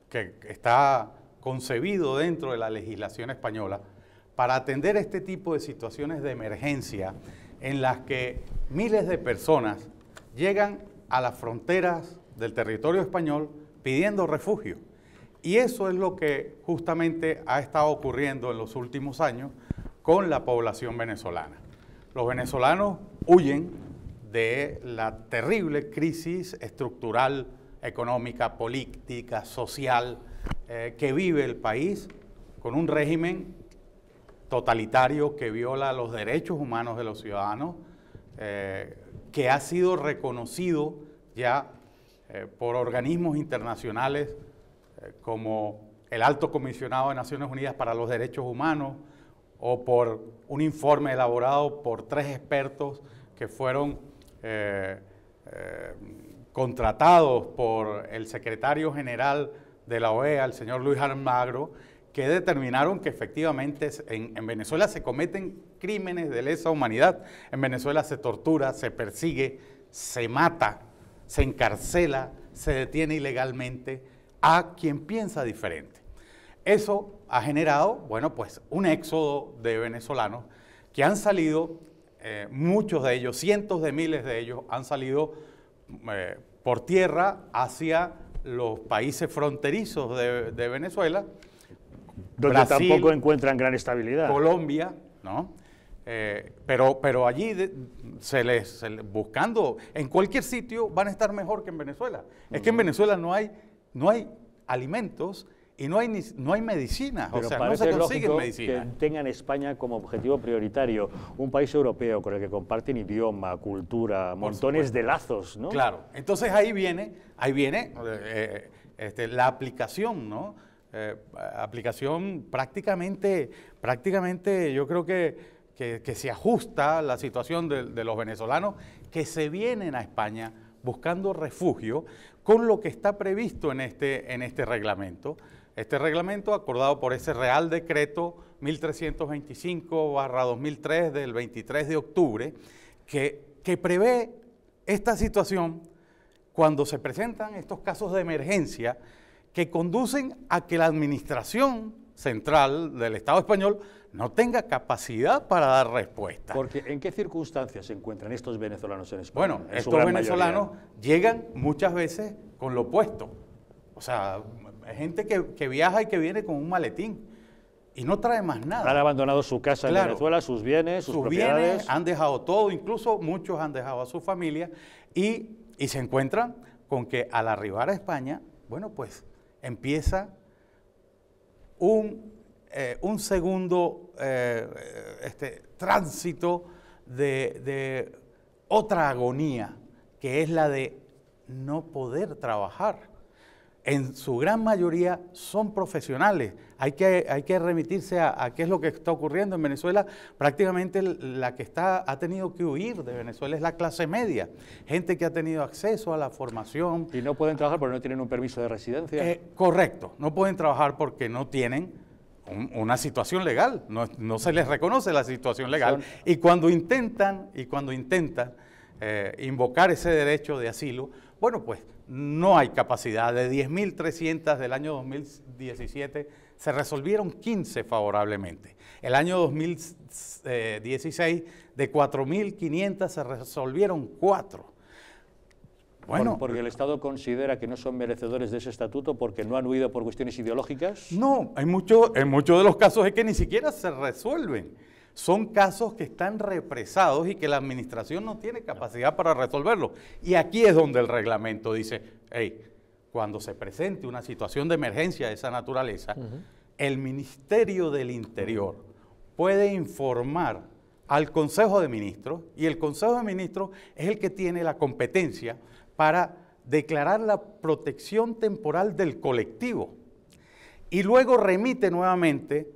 S7: que está concebido dentro de la legislación española para atender este tipo de situaciones de emergencia en las que miles de personas llegan a las fronteras del territorio español pidiendo refugio. Y eso es lo que justamente ha estado ocurriendo en los últimos años con la población venezolana. Los venezolanos huyen de la terrible crisis estructural, económica, política, social que vive el país, con un régimen totalitario que viola los derechos humanos de los ciudadanos, que ha sido reconocido ya por organismos internacionales como el Alto Comisionado de Naciones Unidas para los Derechos Humanos, o por un informe elaborado por 3 expertos que fueron contratados por el secretario general de la OEA, el señor Luis Almagro, que determinaron que efectivamente en Venezuela se cometen crímenes de lesa humanidad. En Venezuela se tortura, se persigue, se mata, se encarcela, se detiene ilegalmente a quien piensa diferente. Eso ha generado, bueno, pues un éxodo de venezolanos que han salido, muchos de ellos, cientos de miles de ellos, han salido por tierra hacia los países fronterizos de Venezuela,
S1: donde Brasil, tampoco encuentran gran estabilidad.
S7: Colombia, ¿no? Pero allí buscando, en cualquier sitio van a estar mejor que en Venezuela. Es que en Venezuela no hay alimentos y no hay medicinas,
S1: pero
S7: o sea, no se consiguen medicinas.
S1: Que tengan España como objetivo prioritario, un país europeo con el que comparten idioma, cultura, montones de lazos, ¿no?
S7: Claro, entonces ahí viene la aplicación, ¿no? Aplicación prácticamente yo creo que que se ajusta la situación de los venezolanos que se vienen a España buscando refugio con lo que está previsto en este reglamento. Este reglamento acordado por ese Real Decreto 1325/2003 del 23 de octubre, que prevé esta situación cuando se presentan estos casos de emergencia que conducen a que la administración central del Estado español no tenga capacidad para dar respuesta.
S1: Porque ¿en qué circunstancias se encuentran estos venezolanos en España?
S7: Bueno, estos venezolanos llegan muchas veces con lo opuesto. O sea, hay gente que viaja y que viene con un maletín y no trae más nada.
S1: Han abandonado su casa en Venezuela, sus bienes, sus propiedades.
S7: Bienes, han dejado todo, incluso muchos han dejado a su familia y se encuentran con que al arribar a España, bueno, pues empieza un segundo tránsito de otra agonía, que es la de no poder trabajar. En su gran mayoría son profesionales. Hay que remitirse a qué es lo que está ocurriendo en Venezuela. Prácticamente la que ha tenido que huir de Venezuela es la clase media. Gente que ha tenido acceso a la formación.
S1: ¿Y no pueden trabajar porque no tienen un permiso de residencia?
S7: Correcto, no pueden trabajar porque no tienen una situación legal, no se les reconoce la situación legal. Y cuando intentan invocar ese derecho de asilo, bueno, pues no hay capacidad. De 10.300 del año 2017 se resolvieron 15 favorablemente. El año 2016 de 4.500 se resolvieron 4. Bueno,
S1: porque el Estado considera que no son merecedores de ese estatuto porque no han huido por cuestiones ideológicas.
S7: No, en muchos de los casos es que ni siquiera se resuelven. Son casos que están represados y que la administración no tiene capacidad para resolverlo. Y aquí es donde el reglamento dice, hey, cuando se presente una situación de emergencia de esa naturaleza, el Ministerio del Interior puede informar al Consejo de Ministros, y el Consejo de Ministros es el que tiene la competencia para declarar la protección temporal del colectivo. Y luego remite nuevamente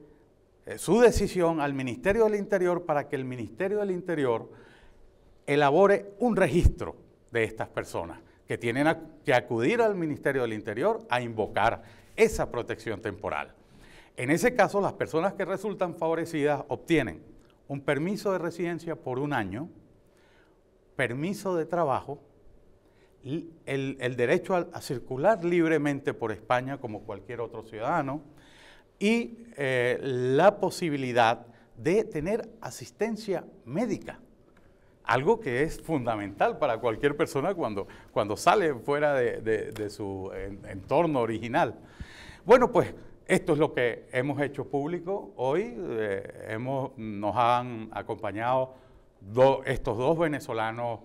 S7: su decisión al Ministerio del Interior para que el Ministerio del Interior elabore un registro de estas personas que tienen que acudir al Ministerio del Interior a invocar esa protección temporal. En ese caso, las personas que resultan favorecidas obtienen un permiso de residencia por 1 año, permiso de trabajo, el derecho a circular libremente por España como cualquier otro ciudadano, y la posibilidad de tener asistencia médica, algo que es fundamental para cualquier persona cuando sale fuera de su entorno original. Bueno, pues esto es lo que hemos hecho público hoy. Nos han acompañado estos 2 venezolanos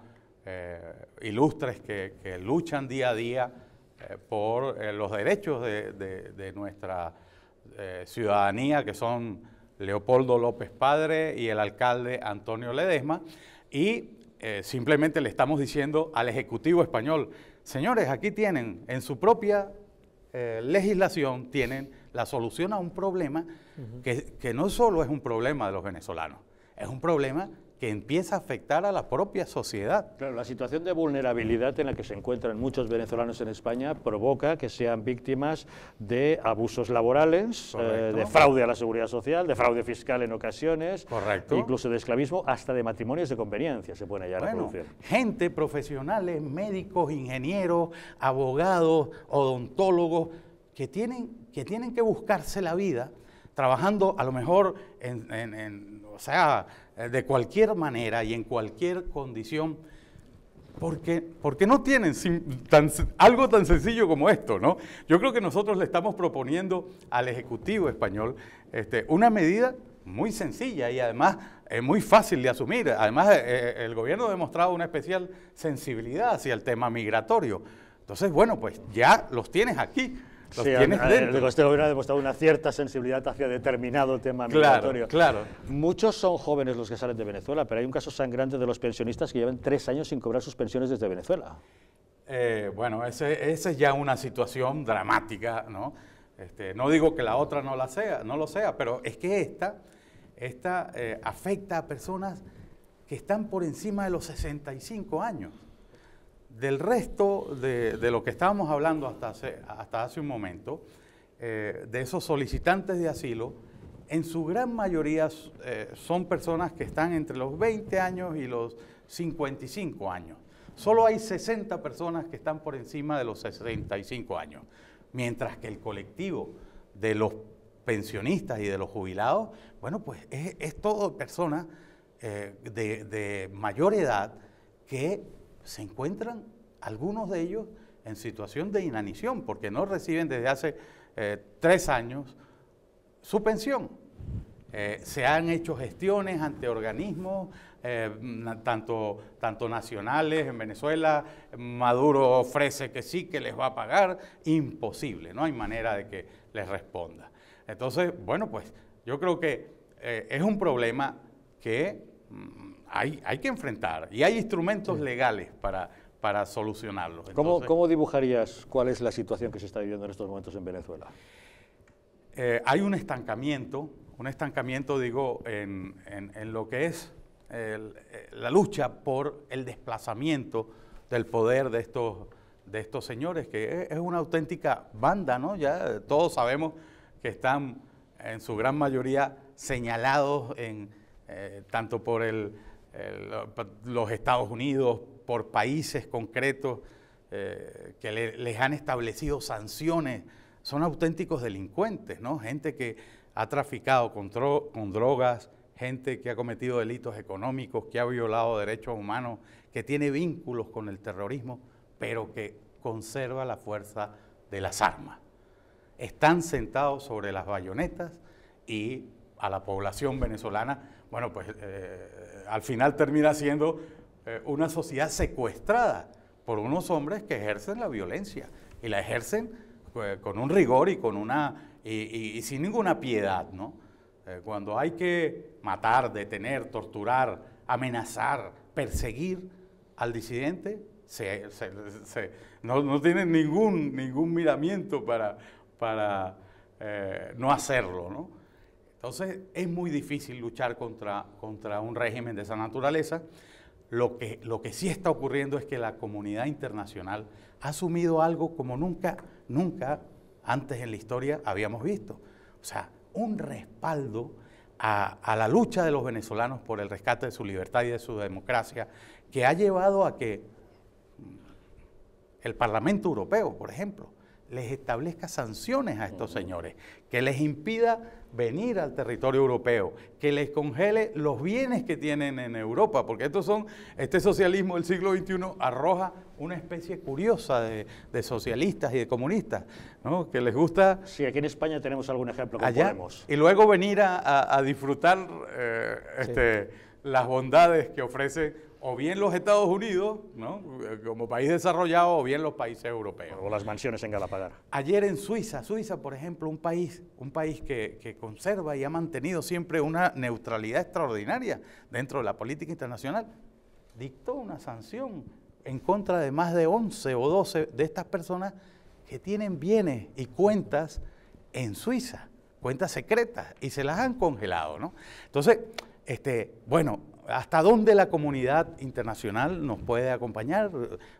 S7: ilustres que luchan día a día por los derechos de nuestra ciudadanía, que son Leopoldo López Padre y el alcalde Antonio Ledesma, y simplemente le estamos diciendo al Ejecutivo español, señores, aquí tienen en su propia legislación, tienen la solución a un problema que no solo es un problema de los venezolanos, es un problema que empieza a afectar a la propia sociedad.
S1: Claro, la situación de vulnerabilidad en la que se encuentran muchos venezolanos en España provoca que sean víctimas de abusos laborales, de fraude a la seguridad social, de fraude fiscal en ocasiones, incluso de esclavismo, hasta de matrimonios de conveniencia se pueden hallar a producir.
S7: Gente, profesionales, médicos, ingenieros, abogados, odontólogos, que tienen que buscarse la vida trabajando a lo mejor de cualquier manera y en cualquier condición, porque no tienen algo tan sencillo como esto, ¿no? Yo creo que nosotros le estamos proponiendo al Ejecutivo español una medida muy sencilla y además muy fácil de asumir. Además, el gobierno ha demostrado una especial sensibilidad hacia el tema migratorio. Entonces, bueno, pues ya los tienes aquí.
S1: Este gobierno ha demostrado una cierta sensibilidad hacia determinado tema migratorio.
S7: Claro.
S1: Muchos son jóvenes los que salen de Venezuela, pero hay un caso sangrante de los pensionistas que llevan 3 años sin cobrar sus pensiones desde Venezuela.
S7: Bueno, esa es ya una situación dramática, ¿no? No digo que la otra no lo sea, pero es que esta esta afecta a personas que están por encima de los 65 años. Del resto de lo que estábamos hablando hasta hace un momento, de esos solicitantes de asilo, en su gran mayoría son personas que están entre los 20 años y los 55 años. Solo hay 60 personas que están por encima de los 65 años, mientras que el colectivo de los pensionistas y de los jubilados, bueno, pues es todo personas de mayor edad que se encuentran, algunos de ellos, en situación de inanición, porque no reciben desde hace 3 años su pensión. Se han hecho gestiones ante organismos, tanto nacionales en Venezuela. Maduro ofrece que sí, que les va a pagar. Imposible, no hay manera de que les responda. Entonces, bueno, pues yo creo que es un problema que hay que enfrentar y hay instrumentos legales para solucionarlo. Entonces,
S1: ¿Cómo dibujarías cuál es la situación que se está viviendo en estos momentos en Venezuela?
S7: Hay un estancamiento digo, en lo que es la lucha por el desplazamiento del poder de estos señores, que es una auténtica banda, ¿no? Ya todos sabemos que están en su gran mayoría señalados tanto por los Estados Unidos, por países concretos que les han establecido sanciones. Son auténticos delincuentes, ¿no? Gente que ha traficado con drogas, gente que ha cometido delitos económicos, que ha violado derechos humanos, que tiene vínculos con el terrorismo, pero que conserva la fuerza de las armas. Están sentados sobre las bayonetas y a la población venezolana, bueno, pues al final termina siendo una sociedad secuestrada por unos hombres que ejercen la violencia y la ejercen con un rigor y sin ninguna piedad, ¿no? Cuando hay que matar, detener, torturar, amenazar, perseguir al disidente, no tienen ningún miramiento para no hacerlo, ¿no? Entonces es muy difícil luchar contra un régimen de esa naturaleza. Lo que sí está ocurriendo es que la comunidad internacional ha asumido algo como nunca antes en la historia habíamos visto. O sea, un respaldo a la lucha de los venezolanos por el rescate de su libertad y de su democracia, que ha llevado a que el Parlamento Europeo, por ejemplo, les establezca sanciones a estos señores, que les impida venir al territorio europeo, que les congele los bienes que tienen en Europa, porque este socialismo del siglo XXI arroja una especie curiosa de socialistas y de comunistas, ¿no? Que les gusta...
S1: Sí, aquí en España tenemos algún ejemplo con
S7: allá,
S1: Podemos.
S7: Y luego venir a disfrutar las bondades que ofrece o bien los Estados Unidos, ¿no? Como país desarrollado, o bien los países europeos.
S1: O las mansiones en Galapagar.
S7: Ayer en Suiza, por ejemplo, un país que conserva y ha mantenido siempre una neutralidad extraordinaria dentro de la política internacional, dictó una sanción en contra de más de 11 o 12 de estas personas que tienen bienes y cuentas en Suiza, cuentas secretas, y se las han congelado, ¿no? Entonces, bueno, ¿hasta dónde la comunidad internacional nos puede acompañar?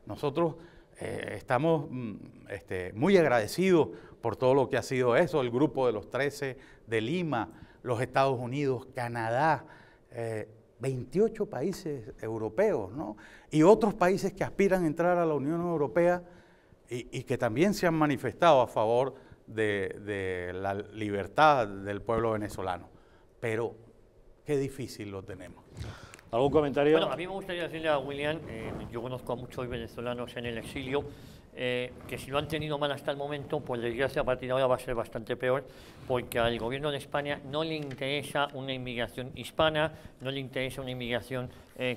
S7: Nosotros estamos muy agradecidos por todo lo que ha sido eso, el Grupo de los 13 de Lima, los Estados Unidos, Canadá, 28 países europeos, ¿no? Y otros países que aspiran a entrar a la Unión Europea y que también se han manifestado a favor de la libertad del pueblo venezolano. Pero qué difícil lo tenemos.
S1: ¿Algún comentario?
S5: Bueno, a mí me gustaría decirle a William, yo conozco a muchos venezolanos en el exilio, que si lo han tenido mal hasta el momento, pues la desgracia a partir de ahora va a ser bastante peor, porque al gobierno de España no le interesa una inmigración hispana, no le interesa una inmigración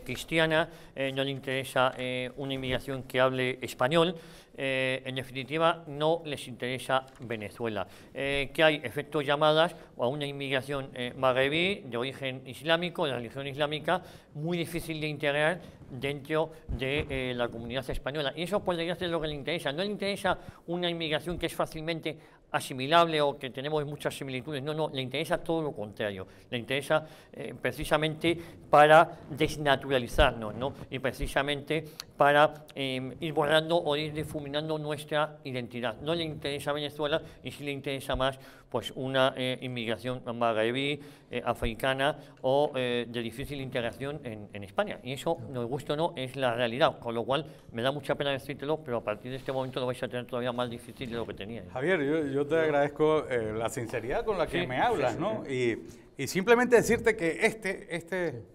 S5: cristiana, no le interesa una inmigración que hable español. En definitiva, no les interesa Venezuela. Que hay efectos llamadas a una inmigración magrebí de origen islámico, de la religión islámica, muy difícil de integrar dentro de la comunidad española. Y eso, por desgracia, es lo que le interesa. No le interesa una inmigración que es fácilmente asimilable o que tenemos muchas similitudes. No, le interesa todo lo contrario. Le interesa precisamente para desnaturalizarnos, ¿no? Y precisamente para ir borrando o ir difuminando nuestra identidad. No le interesa Venezuela y sí le interesa más pues una inmigración magrebí, africana o de difícil integración en España. Y eso, nos guste o no, es la realidad. Con lo cual, me da mucha pena decírtelo, pero a partir de este momento lo vais a tener todavía más difícil de lo que tenía.
S7: Javier, yo te agradezco la sinceridad con la que me hablas, ¿no? Y simplemente decirte que este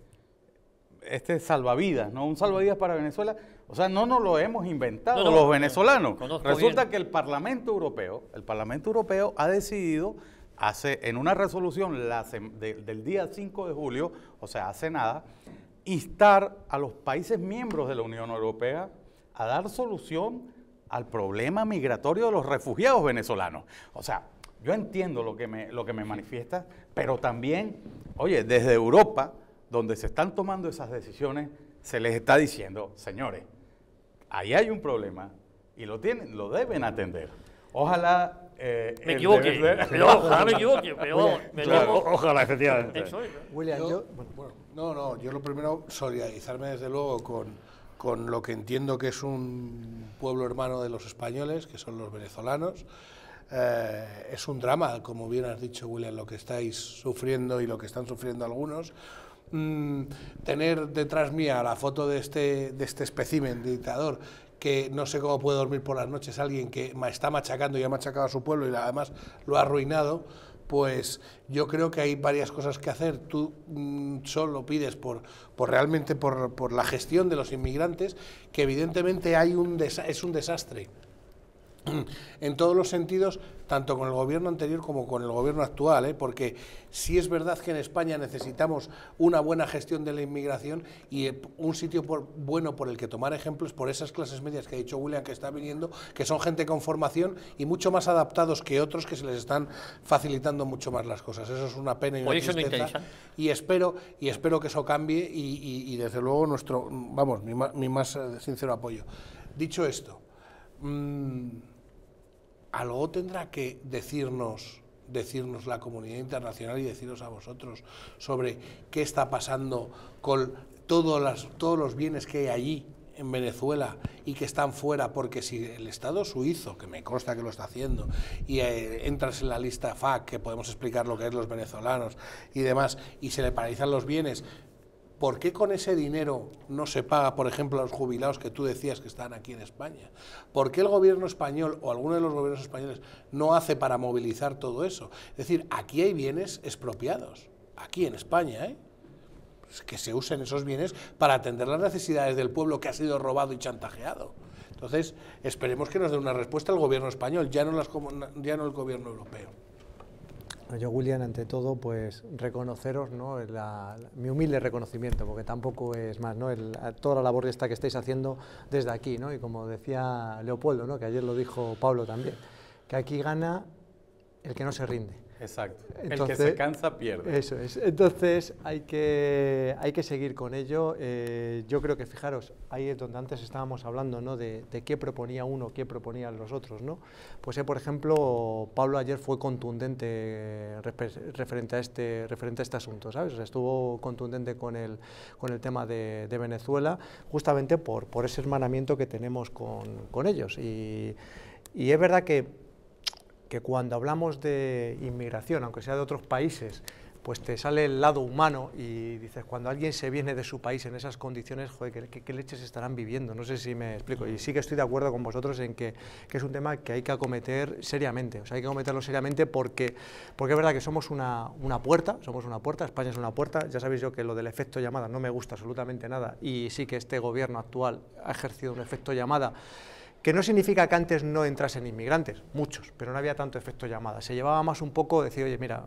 S7: salvavidas, ¿no? Un salvavidas para Venezuela, o sea, no nos lo hemos inventado los venezolanos. Resulta que el Parlamento Europeo ha decidido, en una resolución del día 5 de julio, o sea, hace nada, instar a los países miembros de la Unión Europea a dar solución al problema migratorio de los refugiados venezolanos. O sea, yo entiendo lo que me manifiesta, pero también, oye, desde Europa, donde se están tomando esas decisiones, se les está diciendo, señores, ahí hay un problema y lo deben atender. Ojalá...
S5: me equivoque,
S1: ojalá, efectivamente.
S6: William, yo lo primero, solidarizarme desde luego con lo que entiendo que es un pueblo hermano de los españoles, que son los venezolanos. Es un drama, como bien has dicho, William, lo que estáis sufriendo y lo que están sufriendo algunos. Tener detrás mía la foto de este espécimen de dictador, que no sé cómo puede dormir por las noches, alguien que está machacando y ha machacado a su pueblo y además lo ha arruinado, pues yo creo que hay varias cosas que hacer. Tú solo pides realmente por la gestión de los inmigrantes, que evidentemente es un desastre en todos los sentidos, tanto con el gobierno anterior como con el gobierno actual, porque sí es verdad que en España necesitamos una buena gestión de la inmigración y un sitio bueno por el que tomar ejemplos por esas clases medias que ha dicho William que está viniendo, que son gente con formación y mucho más adaptados que otros, que se les están facilitando mucho más las cosas. Eso es una pena y una tristeza, y espero que eso cambie y desde luego mi más sincero apoyo. Dicho esto, algo tendrá que decirnos la comunidad internacional y deciros a vosotros sobre qué está pasando con todos los bienes que hay allí en Venezuela y que están fuera, porque si el Estado suizo, que me consta que lo está haciendo, y entras en la lista FAC, que podemos explicar lo que es los venezolanos y demás, y se le paralizan los bienes, ¿por qué con ese dinero no se paga, por ejemplo, a los jubilados que tú decías que están aquí en España? ¿Por qué el gobierno español o alguno de los gobiernos españoles no hace para movilizar todo eso? Es decir, aquí hay bienes expropiados, aquí en España, que se usen esos bienes para atender las necesidades del pueblo que ha sido robado y chantajeado. Entonces, esperemos que nos dé una respuesta el gobierno español, ya no el gobierno europeo.
S4: Yo, William, ante todo, pues reconoceros, ¿no?, mi humilde reconocimiento, porque tampoco es más, ¿no?, toda la labor esta que estáis haciendo desde aquí, ¿no?, y como decía Leopoldo, ¿no?, que ayer lo dijo Pablo también, que aquí gana el que no se rinde.
S7: Exacto. Entonces, el que se cansa pierde.
S4: Eso es. Entonces hay que seguir con ello. Yo creo que, fijaros, ahí es donde antes estábamos hablando, ¿no?, de qué proponía uno, qué proponían los otros, ¿no? Pues por ejemplo, Pablo ayer fue contundente referente a este asunto, ¿sabes? O sea, estuvo contundente con el tema de Venezuela, justamente por ese hermanamiento que tenemos con ellos. Y es verdad que cuando hablamos de inmigración, aunque sea de otros países, pues te sale el lado humano y dices, cuando alguien se viene de su país en esas condiciones, joder, ¿qué leches estarán viviendo? No sé si me explico. Y sí que estoy de acuerdo con vosotros en que es un tema que hay que acometer seriamente. O sea, hay que acometerlo seriamente porque es verdad que somos una puerta, España es una puerta. Ya sabéis yo que lo del efecto llamada no me gusta absolutamente nada, y sí que este gobierno actual ha ejercido un efecto llamada, que no significa que antes no entrasen inmigrantes, muchos, pero no había tanto efecto llamada. Se llevaba más un poco decir, oye, mira,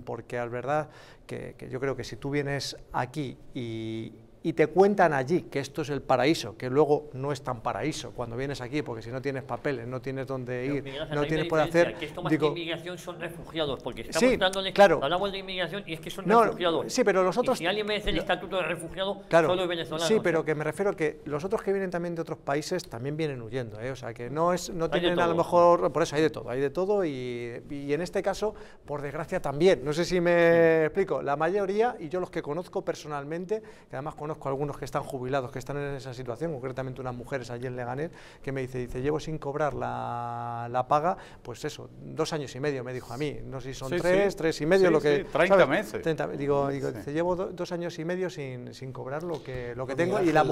S4: porque es verdad que yo creo que si tú vienes aquí y y te cuentan allí que esto es el paraíso, que luego no es tan paraíso cuando vienes aquí, porque si no tienes papeles, no tienes dónde ir, no tienes por hacer...
S5: Que esto más que inmigración son refugiados, porque estamos
S4: sí,
S5: dándoles,
S4: claro.
S5: hablamos de inmigración y es que son
S4: no,
S5: refugiados.
S4: Sí, pero los otros...
S5: Y si alguien merece el estatuto de refugiado,
S4: claro,
S5: solo es venezolano.
S4: Sí, pero que me refiero que los otros que vienen también de otros países también vienen huyendo, o sea, que no tienen a lo mejor... Por eso hay de todo y en este caso, por desgracia también, no sé si me explico, la mayoría, y yo los que conozco personalmente, que además conozco a algunos que están jubilados, que están en esa situación, concretamente unas mujeres allí en Leganés, que me dice, llevo sin cobrar la paga, pues eso, 2 años y medio, me dijo a mí, no sé si son 3 y medio, lo que...
S7: 30
S4: ¿sabes?
S7: meses.
S4: 30, dice, llevo 2 años y medio sin cobrar lo que tengo, y la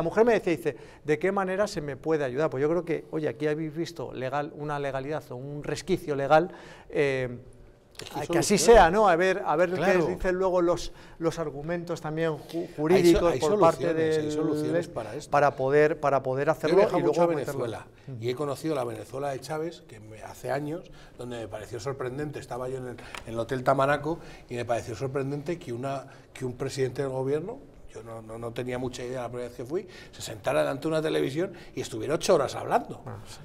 S4: mujer me decía, ¿de qué manera se me puede ayudar? Pues yo creo que, oye, aquí habéis visto una legalidad o un resquicio legal, que así sea, ¿no? A ver claro. Qué dicen luego los argumentos también jurídicos
S6: hay
S4: por parte
S6: hay soluciones
S4: para poder hacerlo.
S6: Yo he viajado mucho a
S4: meterlo.
S6: Venezuela y he conocido la Venezuela de Chávez, que hace años, donde me pareció sorprendente, estaba yo en el Hotel Tamanaco y me pareció sorprendente que un presidente del gobierno, yo no tenía mucha idea la primera vez que fui, se sentara delante de una televisión y estuviera 8 horas hablando.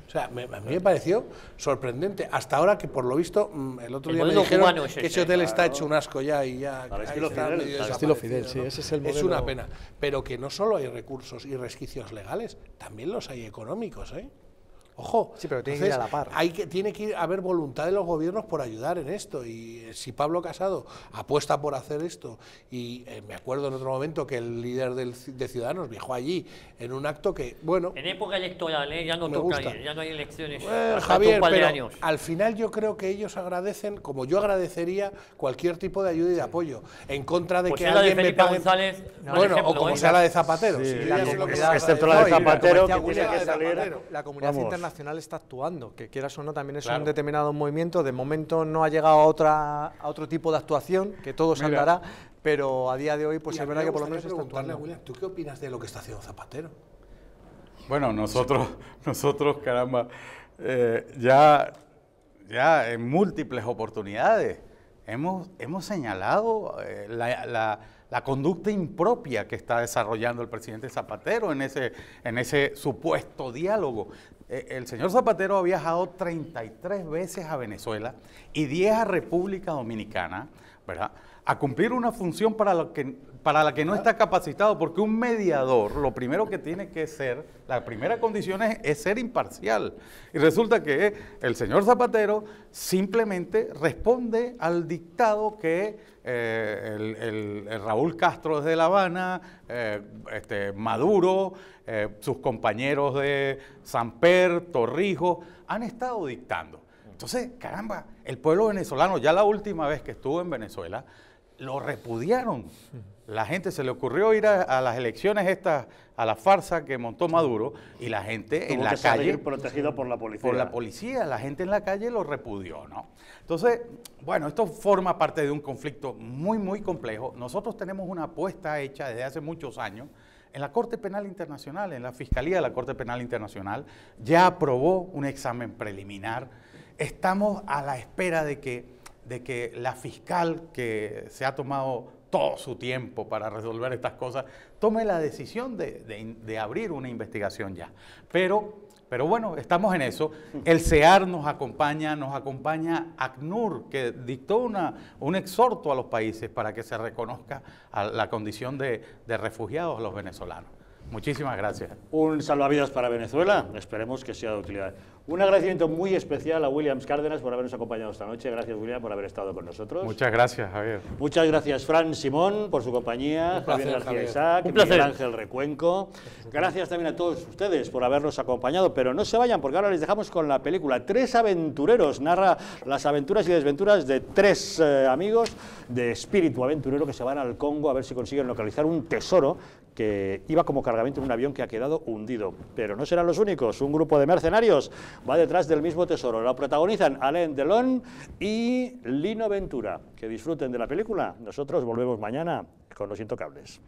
S6: O sea, a mí me pareció sorprendente. Hasta ahora que, por lo visto, el otro día me dijeron que ese hotel está hecho un asco ya y ya...
S1: Al estilo Fidel,
S4: sí, ese es el modelo.
S6: Es una pena. Pero que no solo hay recursos y resquicios legales, también los hay económicos, ¿eh? Ojo,
S4: sí, pero tiene que ir a la par.
S6: Tiene que haber voluntad de los gobiernos por ayudar en esto, y si Pablo Casado apuesta por hacer esto, y me acuerdo en otro momento que el líder de Ciudadanos viajó allí en un acto que, bueno...
S5: En época electoral, ya no toca ir, ya no hay elecciones.
S6: Javier, pero al final yo creo que ellos agradecen, como yo agradecería, cualquier tipo de ayuda y de apoyo, en contra de
S5: pues
S6: que alguien me pague...
S5: González,
S6: bueno, o como sea la de Zapatero.
S4: Sí,
S1: excepto la de Zapatero, que tiene que salir...
S4: La comunidad internacional está actuando, que quieras o no también es un determinado movimiento. De momento no ha llegado a otro tipo de actuación, que todo se andará, pero a día de hoy pues es verdad que por lo menos está actuando.
S6: William, ¿tú qué opinas de lo que está haciendo Zapatero?
S7: Bueno, nosotros caramba, ya en múltiples oportunidades hemos señalado la conducta impropia que está desarrollando el presidente Zapatero en ese supuesto diálogo. El señor Zapatero ha viajado 33 veces a Venezuela y 10 a República Dominicana, ¿verdad?, a cumplir una función para la que no está capacitado, porque un mediador, lo primero que tiene que ser, la primera condición es ser imparcial. Y resulta que el señor Zapatero simplemente responde al dictado que el Raúl Castro desde La Habana, Maduro, sus compañeros de Samper, Torrijos, han estado dictando. Entonces, caramba, el pueblo venezolano, ya la última vez que estuvo en Venezuela, lo repudiaron. La gente se le ocurrió ir a las elecciones estas, a la farsa que montó Maduro, y la gente en la calle...
S1: protegido por la policía.
S7: Por la policía, la gente en la calle lo repudió, ¿no? Entonces, bueno, esto forma parte de un conflicto muy, muy complejo. Nosotros tenemos una apuesta hecha desde hace muchos años en la Corte Penal Internacional, en la Fiscalía de la Corte Penal Internacional. Ya aprobó un examen preliminar. Estamos a la espera de que la fiscal, que se ha tomado todo su tiempo para resolver estas cosas, tome la decisión de abrir una investigación ya. Pero bueno, estamos en eso. El CEAR nos acompaña ACNUR, que dictó un exhorto a los países para que se reconozca a la condición de refugiados a los venezolanos. Muchísimas gracias.
S1: Un salvavidas para Venezuela, esperemos que sea de utilidad. Un agradecimiento muy especial a Williams Cárdenas por habernos acompañado esta noche. Gracias, William, por haber estado con nosotros.
S7: Muchas gracias, Javier.
S1: Muchas gracias, Fran Simón, por su compañía, Javier García Isaac, Miguel Ángel Recuenco. Gracias también a todos ustedes por habernos acompañado, pero no se vayan, porque ahora les dejamos con la película Tres aventureros. Narra las aventuras y desventuras de 3 amigos de espíritu aventurero que se van al Congo a ver si consiguen localizar un tesoro que iba como cargamento en un avión que ha quedado hundido. Pero no serán los únicos, un grupo de mercenarios va detrás del mismo tesoro. Lo protagonizan Alain Delon y Lino Ventura. Que disfruten de la película. Nosotros volvemos mañana con Los Intocables.